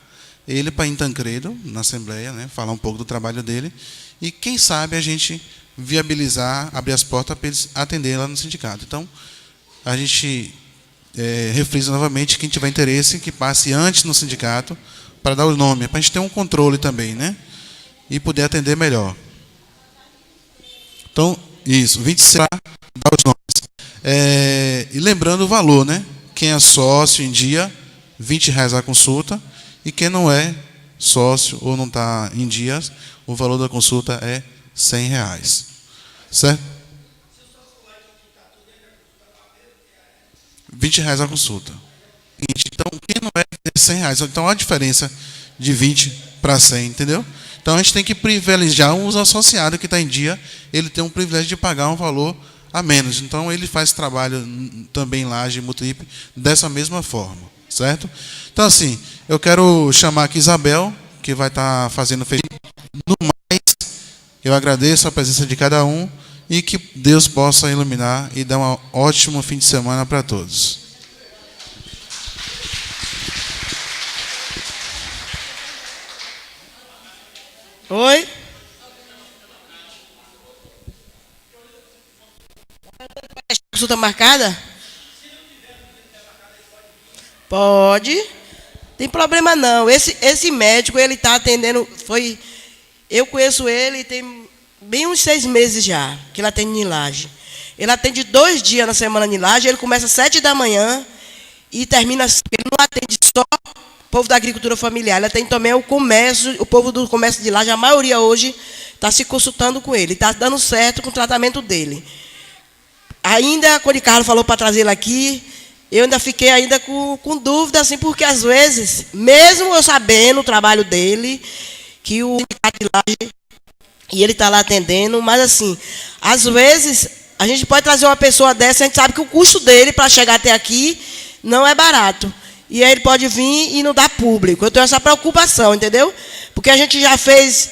ele para ir em Tancredo, na Assembleia, né, falar um pouco do trabalho dele, e quem sabe a gente viabilizar, abrir as portas para eles atenderem lá no sindicato. Então, a gente refrisa novamente, quem tiver interesse, que passe antes no sindicato para dar o nome, para a gente ter um controle também, né? E poder atender melhor. Então, isso, 26 para dar os nomes. E lembrando o valor, né? Quem é sócio em dia, R$20 a consulta, e quem não é, sócio ou não está em dias, o valor da consulta é R$100. Certo? R$20 a consulta. Então, quem não é R$100? Então, olha a diferença de 20 para 100, entendeu? Então, a gente tem que privilegiar um associado que está em dia, ele tem um privilégio de pagar um valor a menos. Então, ele faz trabalho também em Laje, Mutripe, dessa mesma forma, certo? Então, assim, eu quero chamar aqui Isabel, que vai estar fazendo no mais. Eu agradeço a presença de cada um e que Deus possa iluminar e dar um ótimo fim de semana para todos. Oi? Consulta marcada? Pode. Tem problema não. Esse médico, ele está atendendo, eu conheço ele tem bem uns 6 meses já, que ele atende em Laje. Ele atende 2 dias na semana em Laje, ele começa às 7 da manhã e termina, ele não atende só o povo da agricultura familiar, ele atende também o comércio, o povo do comércio de Laje, a maioria hoje está se consultando com ele, está dando certo com o tratamento dele. Ainda, quando o Carlos falou para trazer ele aqui, eu ainda fiquei ainda com dúvida, assim, porque às vezes, mesmo eu sabendo o trabalho dele, que o sindicato de Laje, e ele está lá atendendo, mas assim, às vezes, a gente pode trazer uma pessoa dessa, a gente sabe que o custo dele para chegar até aqui não é barato. E aí ele pode vir e não dar público. Eu tenho essa preocupação, entendeu? Porque a gente já fez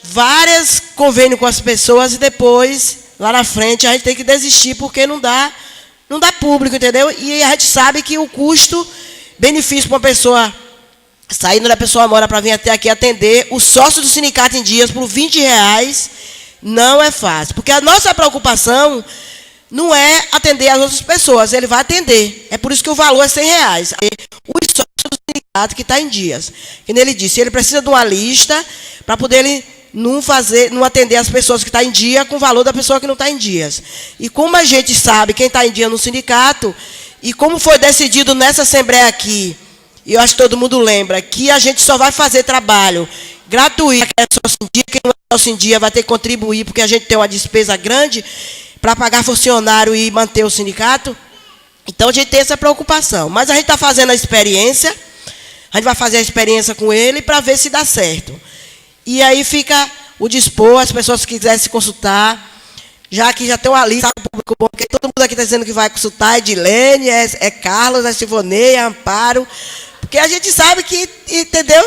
vários convênios com as pessoas e depois, lá na frente, a gente tem que desistir porque não dá público, entendeu? E a gente sabe que o custo-benefício para uma pessoa, saindo da pessoa mora para vir até aqui atender, o sócio do sindicato em dias por R$20 não é fácil. Porque a nossa preocupação não é atender as outras pessoas, ele vai atender. É por isso que o valor é R$100. O sócio do sindicato que está em dias. Como ele disse, ele precisa de uma lista para poder ele não atender as pessoas que estão em dia com o valor da pessoa que não está em dias. E como a gente sabe quem está em dia no sindicato, e como foi decidido nessa assembleia aqui, e eu acho que todo mundo lembra, que a gente só vai fazer trabalho gratuito, quem não é sócio em dia vai ter que contribuir, porque a gente tem uma despesa grande para pagar funcionário e manter o sindicato. Então, a gente tem essa preocupação. Mas a gente está fazendo a experiência, a gente vai fazer a experiência com ele para ver se dá certo. E aí fica o dispor, as pessoas que quiserem se consultar, já que já tem uma lista público bom, porque todo mundo aqui está dizendo que vai consultar, é Edilene, é Carlos, é Sivonei, é Amparo, porque a gente sabe que, entendeu?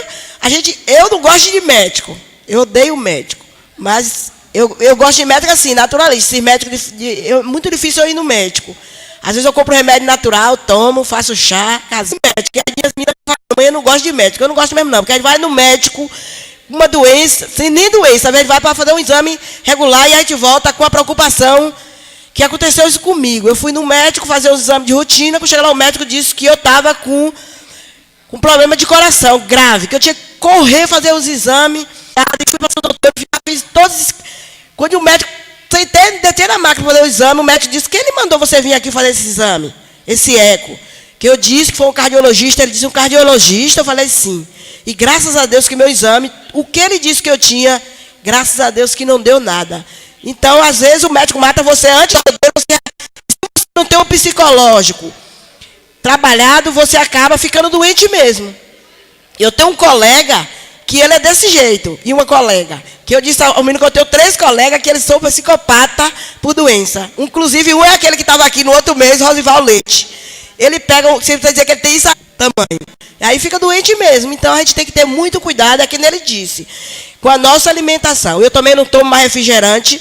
Eu não gosto de médico, eu odeio médico, mas eu gosto de médico assim, naturalista. É muito difícil eu ir no médico. Às vezes eu compro remédio natural, tomo, faço chá, caso médico. E aí as meninas falam, eu não gosto de médico, eu não gosto mesmo não, porque a gente vai no médico, uma doença, sem nem doença, a gente vai para fazer um exame regular e a gente volta com a preocupação que aconteceu isso comigo. Eu fui no médico fazer um exame de rotina, quando cheguei lá o médico disse que eu estava com problema de coração grave, que eu tinha que correr fazer os exames, e fui para o doutor, fiz todos. Quando o médico, detém na máquina para fazer o exame, o médico disse, quem ele mandou você vir aqui fazer esse exame, esse eco? Que eu disse que foi um cardiologista, ele disse um cardiologista, eu falei sim. E graças a Deus que meu exame, o que ele disse que eu tinha, graças a Deus que não deu nada. Então, às vezes, o médico mata você antes, se você não tem um psicológico trabalhado, você acaba ficando doente mesmo. Eu tenho um colega que ele é desse jeito, e uma colega, que eu disse ao menino que eu tenho 3 colegas que eles são psicopata por doença. Inclusive, um é aquele que estava aqui no outro mês, Rosival Leite. Ele pega, você precisa dizer que ele tem esse tamanho. E aí fica doente mesmo. Então, a gente tem que ter muito cuidado, é que ele disse, com a nossa alimentação. Eu também não tomo mais refrigerante.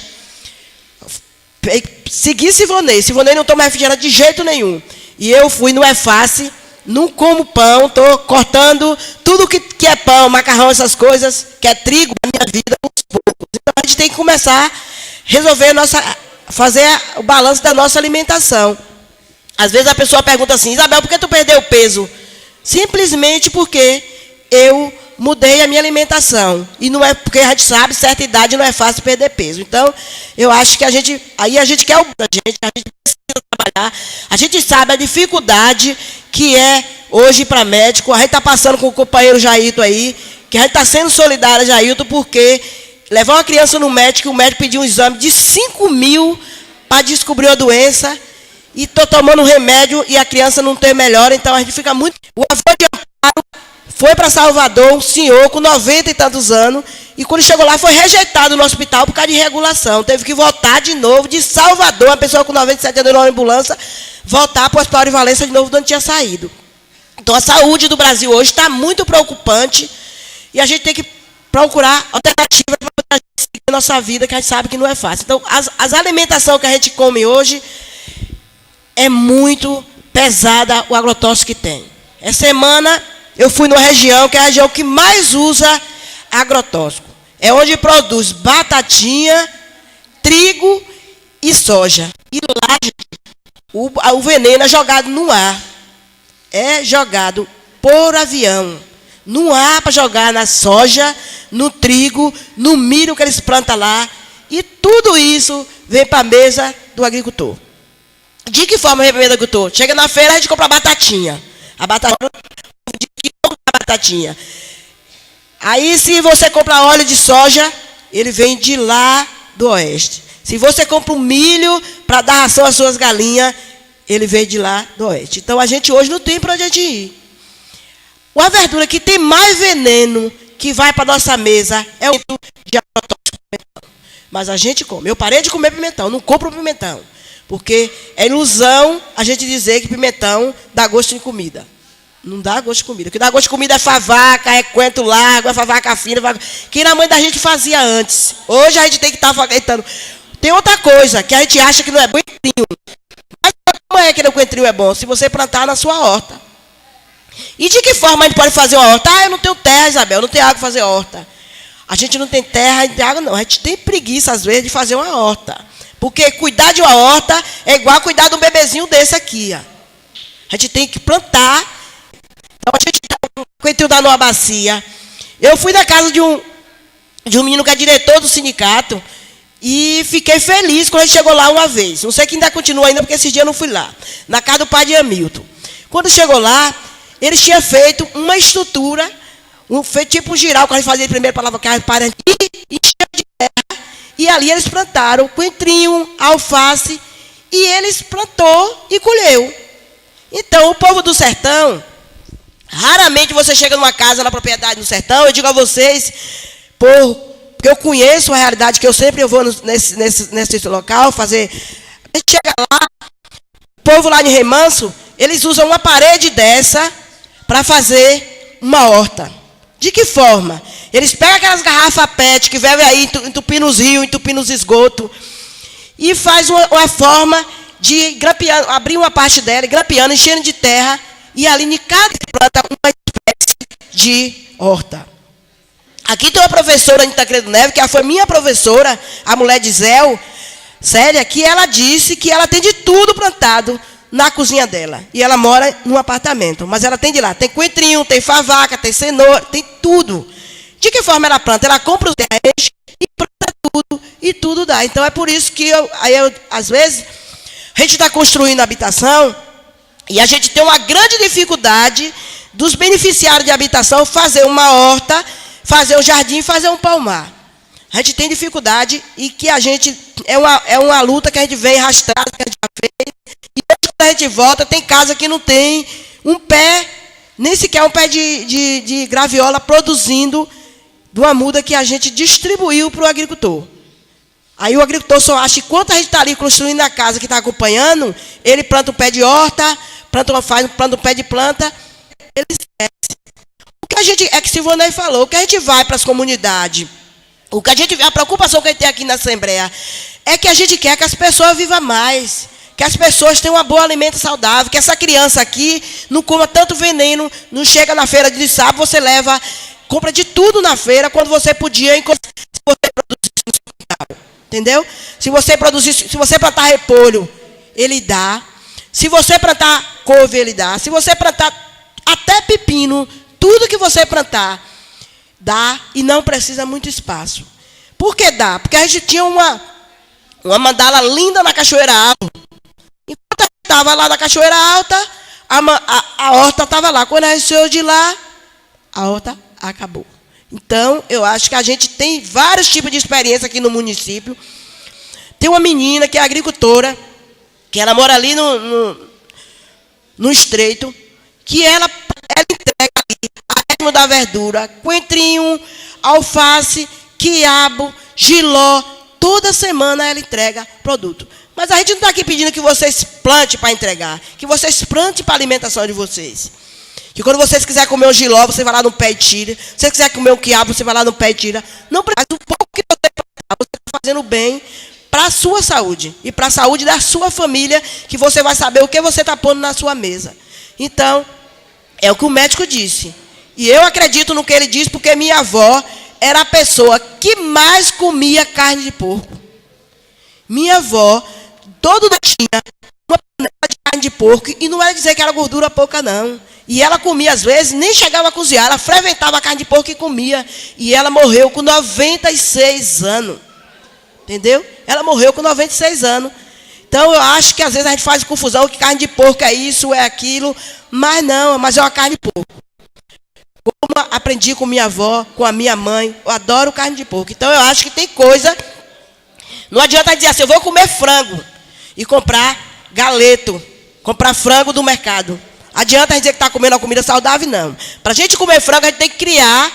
Segui Sivonei. Sivonei não toma refrigerante de jeito nenhum. E eu fui no EFACE, não como pão, estou cortando tudo que é pão, macarrão, essas coisas, que é trigo, na minha vida, aos poucos. Então, a gente tem que começar a resolver fazer o balanço da nossa alimentação. Às vezes a pessoa pergunta assim, Isabel, por que tu perdeu peso? Simplesmente porque eu mudei a minha alimentação. E não é porque a gente sabe, certa idade não é fácil perder peso. Então, eu acho que a gente quer a gente precisa trabalhar. A gente sabe a dificuldade que é hoje para médico. A gente está passando com o companheiro Jaito aí, que a gente está sendo solidária, Jailton, porque levar uma criança no médico, o médico pediu um exame de 5 mil para descobrir a doença, e estou tomando remédio e a criança não tem melhora, então a gente fica muito... O avô de Amparo foi para Salvador, um senhor com 90 e tantos anos, e quando chegou lá foi rejeitado no hospital por causa de regulação. Teve que voltar de novo de Salvador, uma pessoa com 97 anos na ambulância, voltar para o hospital de Valença de novo, de onde tinha saído. Então a saúde do Brasil hoje está muito preocupante e a gente tem que procurar alternativas para seguir a nossa vida, que a gente sabe que não é fácil. Então as alimentações que a gente come hoje é muito pesada o agrotóxico que tem. Essa semana eu fui numa região que é a região que mais usa agrotóxico. É onde produz batatinha, trigo e soja. E lá, o veneno é jogado no ar. É jogado por avião. No ar para jogar na soja, no trigo, no milho que eles plantam lá. E tudo isso vem para a mesa do agricultor. De que forma vem para a mesa do agricultor? Chega na feira, a gente compra batatinha. A batatinha, de que batatinha. Aí, se você compra óleo de soja, ele vem de lá do oeste. Se você compra um milho para dar ração às suas galinhas, ele vem de lá do oeste. Então, a gente hoje não tem para onde a gente ir. Uma verdura que tem mais veneno que vai para a nossa mesa é o de agrotóxico pimentão. Mas a gente come. Eu parei de comer pimentão, não compro pimentão. Porque é ilusão a gente dizer que pimentão dá gosto de comida. Não dá gosto de comida. O que dá gosto de comida é favaca, é coentro largo, é favaca fina, que na mãe da gente fazia antes. Hoje a gente tem que estar aproveitando. Tem outra coisa, que a gente acha que não é bom, coentrinho. Mas como é que o coentrinho é bom? Se você plantar na sua horta. E de que forma a gente pode fazer uma horta? Ah, eu não tenho terra, Isabel, eu não tenho água para fazer horta. A gente não tem terra e tem água, não. A gente tem preguiça, às vezes, de fazer uma horta. Porque cuidar de uma horta é igual a cuidar de um bebezinho desse aqui. Ó. A gente tem que plantar. Então, a gente dá um coentrinho dá numa bacia. Eu fui na casa de um menino que é diretor do sindicato e fiquei feliz quando ele chegou lá uma vez. Não sei que ainda continua ainda, porque esses dias eu não fui lá. Na casa do pai de Hamilton. Quando chegou lá, eles tinham feito uma estrutura, feito tipo um giral, que a gente fazia primeiro para alavancar para e encher de terra. E ali eles plantaram coentrinho, alface, e eles plantou e colheu. Então, o povo do sertão... Raramente você chega numa casa, na propriedade no sertão, eu digo a vocês, porque eu conheço a realidade, que eu sempre vou nesse local fazer. A gente chega lá, o povo lá de Remanso, eles usam uma parede dessa para fazer uma horta. De que forma? Eles pegam aquelas garrafas PET que vivem aí entupindo os rios, entupindo os esgotos, e faz uma forma de grampeando, abrir uma parte dela, grampeando, enchendo de terra, e ali em cada planta uma espécie de horta. Aqui tem uma professora de Tancredo Neves, que foi minha professora, a mulher de Zéu, Célia, que ela disse que ela tem de tudo plantado na cozinha dela. E ela mora num apartamento, mas ela tem de lá. Tem coentrinho, tem favaca, tem cenoura, tem tudo. De que forma ela planta? Ela compra os terrenos e planta tudo, e tudo dá. Então é por isso que, às vezes, a gente está construindo habitação, e a gente tem uma grande dificuldade dos beneficiários de habitação fazer uma horta, fazer um jardim, fazer um palmar. A gente tem dificuldade e que a gente... É uma luta que a gente vem arrastando, que a gente já fez. E quando a gente volta, tem casa que não tem um pé, nem sequer um pé de graviola produzindo de uma muda que a gente distribuiu para o agricultor. Aí o agricultor só acha que enquanto a gente está ali construindo a casa que está acompanhando, ele planta um pé de horta, planta um pé de planta, ele esquece. O que a gente, é que Silvonei falou, o que a gente vai para as comunidades, a preocupação que a gente tem aqui na Assembleia, é que a gente quer que as pessoas vivam mais, que as pessoas tenham uma boa alimento saudável, que essa criança aqui não coma tanto veneno, não chega na feira de sábado, você leva, compra de tudo na feira, quando você podia, se você produzisse no seu quintal. Entendeu? Se você plantar repolho, ele dá. Se você plantar couve, ele dá. Se você plantar até pepino, tudo que você plantar, dá e não precisa muito espaço. Por que dá? Porque a gente tinha uma mandala linda na Cachoeira Alta. Enquanto a gente estava lá na Cachoeira Alta, a horta estava lá. Quando a gente saiu de lá, a horta acabou. Então, eu acho que a gente tem vários tipos de experiência aqui no município. Tem uma menina que é agricultora, que ela mora ali no Estreito, que ela entrega ali a da verdura, coentrinho, alface, quiabo, jiló, toda semana ela entrega produto. Mas a gente não está aqui pedindo que vocês plantem para entregar, que vocês plantem para a alimentação de vocês. Que quando vocês quiserem comer um jiló, você vai lá no pé e tira. Se você quiser comer um quiabo, você vai lá no pé e tira. Não precisa, mas o pouco que você plantar, você está fazendo bem para a sua saúde e para a saúde da sua família, que você vai saber o que você está pondo na sua mesa. Então, é o que o médico disse. E eu acredito no que ele disse, porque minha avó era a pessoa que mais comia carne de porco. Minha avó, todo dia tinha uma panela de carne de porco, e não era dizer que era gordura pouca, não. E ela comia, às vezes, nem chegava a cozinhar, ela fermentava a carne de porco e comia. E ela morreu com 96 anos. Entendeu? Ela morreu com 96 anos. Então, eu acho que, às vezes, a gente faz confusão, que carne de porco é isso, é aquilo. Mas não, mas é uma carne de porco. Como aprendi com minha avó, com a minha mãe, eu adoro carne de porco. Então, eu acho que tem coisa... Não adianta dizer assim, eu vou comer frango e comprar galeto, comprar frango do mercado. Adianta a gente dizer que está comendo uma comida saudável, não. Para a gente comer frango, a gente tem que criar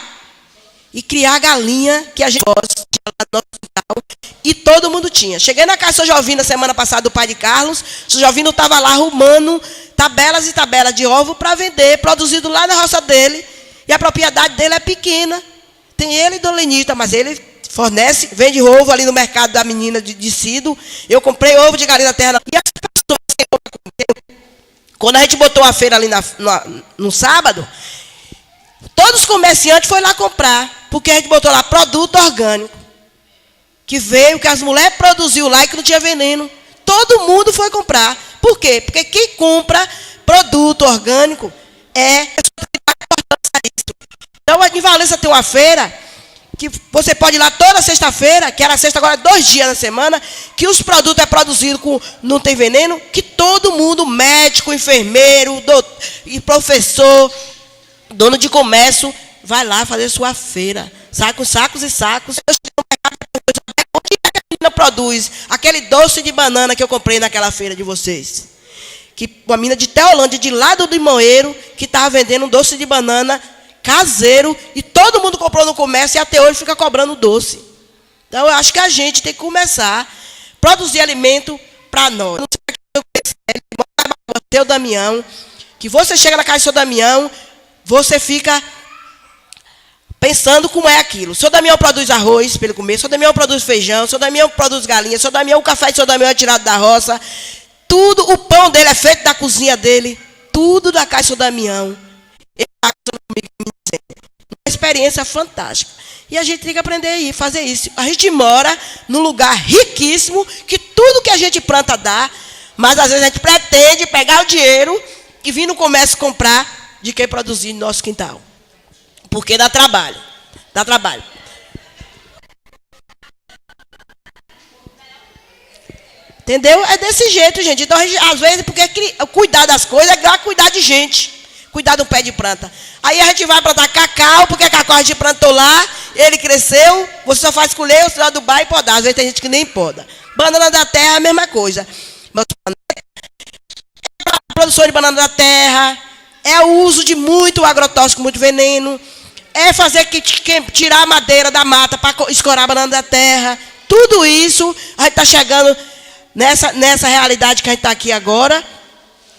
a galinha que a gente gosta, lá no nosso quintal, e todo mundo tinha. Cheguei na casa do Sr. Jovino semana passada, do pai de Carlos, o Sr. Jovino estava lá arrumando tabelas e tabelas de ovo para vender, produzido lá na roça dele, e a propriedade dele é pequena. Tem ele e Dona Lenita, mas ele fornece, vende ovo ali no mercado da menina de Cido. Eu comprei ovo de galinha da terra. E as pessoas, quando a gente botou a feira ali no sábado, todos os comerciantes foram lá comprar, porque a gente botou lá produto orgânico, que veio, que as mulheres produziu lá e que não tinha veneno. Todo mundo foi comprar. Por quê? Porque quem compra produto orgânico é... Então, em Valença tem uma feira que você pode ir lá toda sexta-feira, que era sexta, agora 2 dias na semana, que os produtos é produzido com não tem veneno, que todo mundo, médico, enfermeiro, doutor, e professor, dono de comércio, vai lá fazer sua feira. Sacos e sacos. Onde é que a menina produz aquele doce de banana que eu comprei naquela feira de vocês? Que uma menina de Teolândia, de lado do Limoeiro, que estava vendendo um doce de banana caseiro, e todo mundo comprou no comércio, e até hoje fica cobrando doce. Então, eu acho que a gente tem que começar a produzir alimento para nós. Seu Damião, que você chega na casa do seu Damião, você fica pensando como é aquilo. O seu Damião produz arroz para ele comer, o seu Damião produz feijão, o seu Damião produz galinha, o seu Damião, o café do seu Damião é tirado da roça, tudo, o pão dele é feito da cozinha dele, tudo da casa do seu Damião. Ele está comigo, uma experiência fantástica. E a gente tem que aprender a fazer isso. A gente mora num lugar riquíssimo, que tudo que a gente planta dá, mas às vezes a gente pretende pegar o dinheiro e vir no comércio comprar de quem produzir no nosso quintal. Porque dá trabalho. Dá trabalho. Entendeu? É desse jeito, gente. Então, às vezes, porque cuidar das coisas é igual cuidar de gente. Cuidar do pé de planta. Aí a gente vai plantar cacau, porque cacau a gente plantou lá, ele cresceu, você só faz colher, o senhor do bar e podar. Às vezes tem gente que nem poda. Banana da terra é a mesma coisa. A produção de banana da terra, é o uso de muito agrotóxico, muito veneno, é fazer tirar a madeira da mata para escorar a banana da terra. Tudo isso, a gente está chegando nessa realidade que a gente está aqui agora,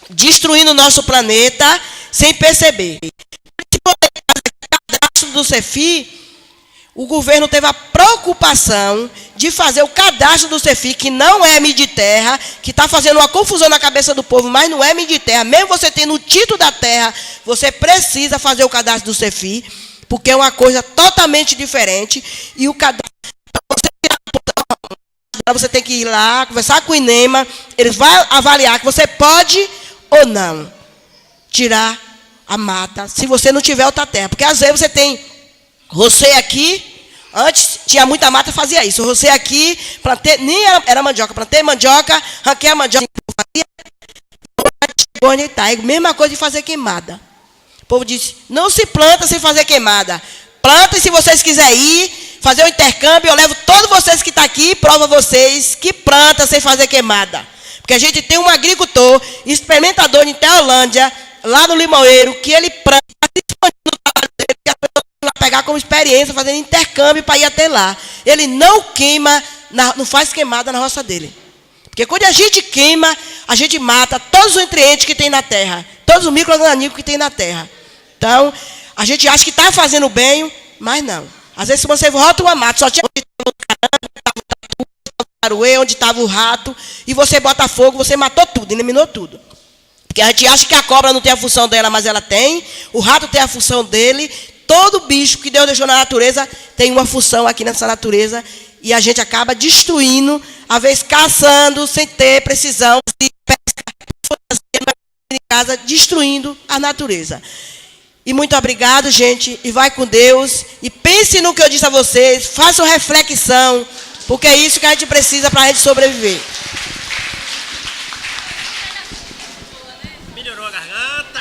destruindo o nosso planeta, sem perceber. O cadastro do CEFI, o governo teve a preocupação de fazer o cadastro do CEFI, que não é Midterra, que está fazendo uma confusão na cabeça do povo, mas não é Midterra. Mesmo você tendo o título da terra, você precisa fazer o cadastro do CEFI, porque é uma coisa totalmente diferente. E o cadastro, você tem que ir lá, conversar com o INEMA, eles vão avaliar que você pode ou não tirar a mata, se você não tiver outra terra. Porque às vezes você tem roceio aqui, antes tinha muita mata, fazia isso. Roceio aqui, plantei, nem era mandioca, plantei mandioca, ranquei a mandioca, mesma coisa de fazer queimada. O povo disse, não se planta sem fazer queimada. Planta, e se vocês quiserem ir, fazer um intercâmbio, eu levo todos vocês que estão aqui e provo a vocês que planta sem fazer queimada. Porque a gente tem um agricultor, experimentador em Teolândia, lá no Limoeiro, que ele planta, no trabalho dele, que a pessoa vai pegar como experiência, fazendo intercâmbio para ir até lá. Ele não queima, não faz queimada na roça dele. Porque quando a gente queima, a gente mata todos os nutrientes que tem na terra, todos os micro-organismos que tem na terra. Então, a gente acha que está fazendo bem, mas não. Às vezes, se você volta uma mata, só tinha onde estava o caruê, onde estava o rato, e você bota fogo, você matou tudo, eliminou tudo. Porque a gente acha que a cobra não tem a função dela, mas ela tem. O rato tem a função dele. Todo bicho que Deus deixou na natureza tem uma função aqui nessa natureza. E a gente acaba destruindo, às vezes caçando, sem ter precisão, de pesca em casa, destruindo a natureza. E muito obrigado, gente. E vai com Deus. E pense no que eu disse a vocês. Façam reflexão. Porque é isso que a gente precisa para a gente sobreviver. Melhorou a garganta.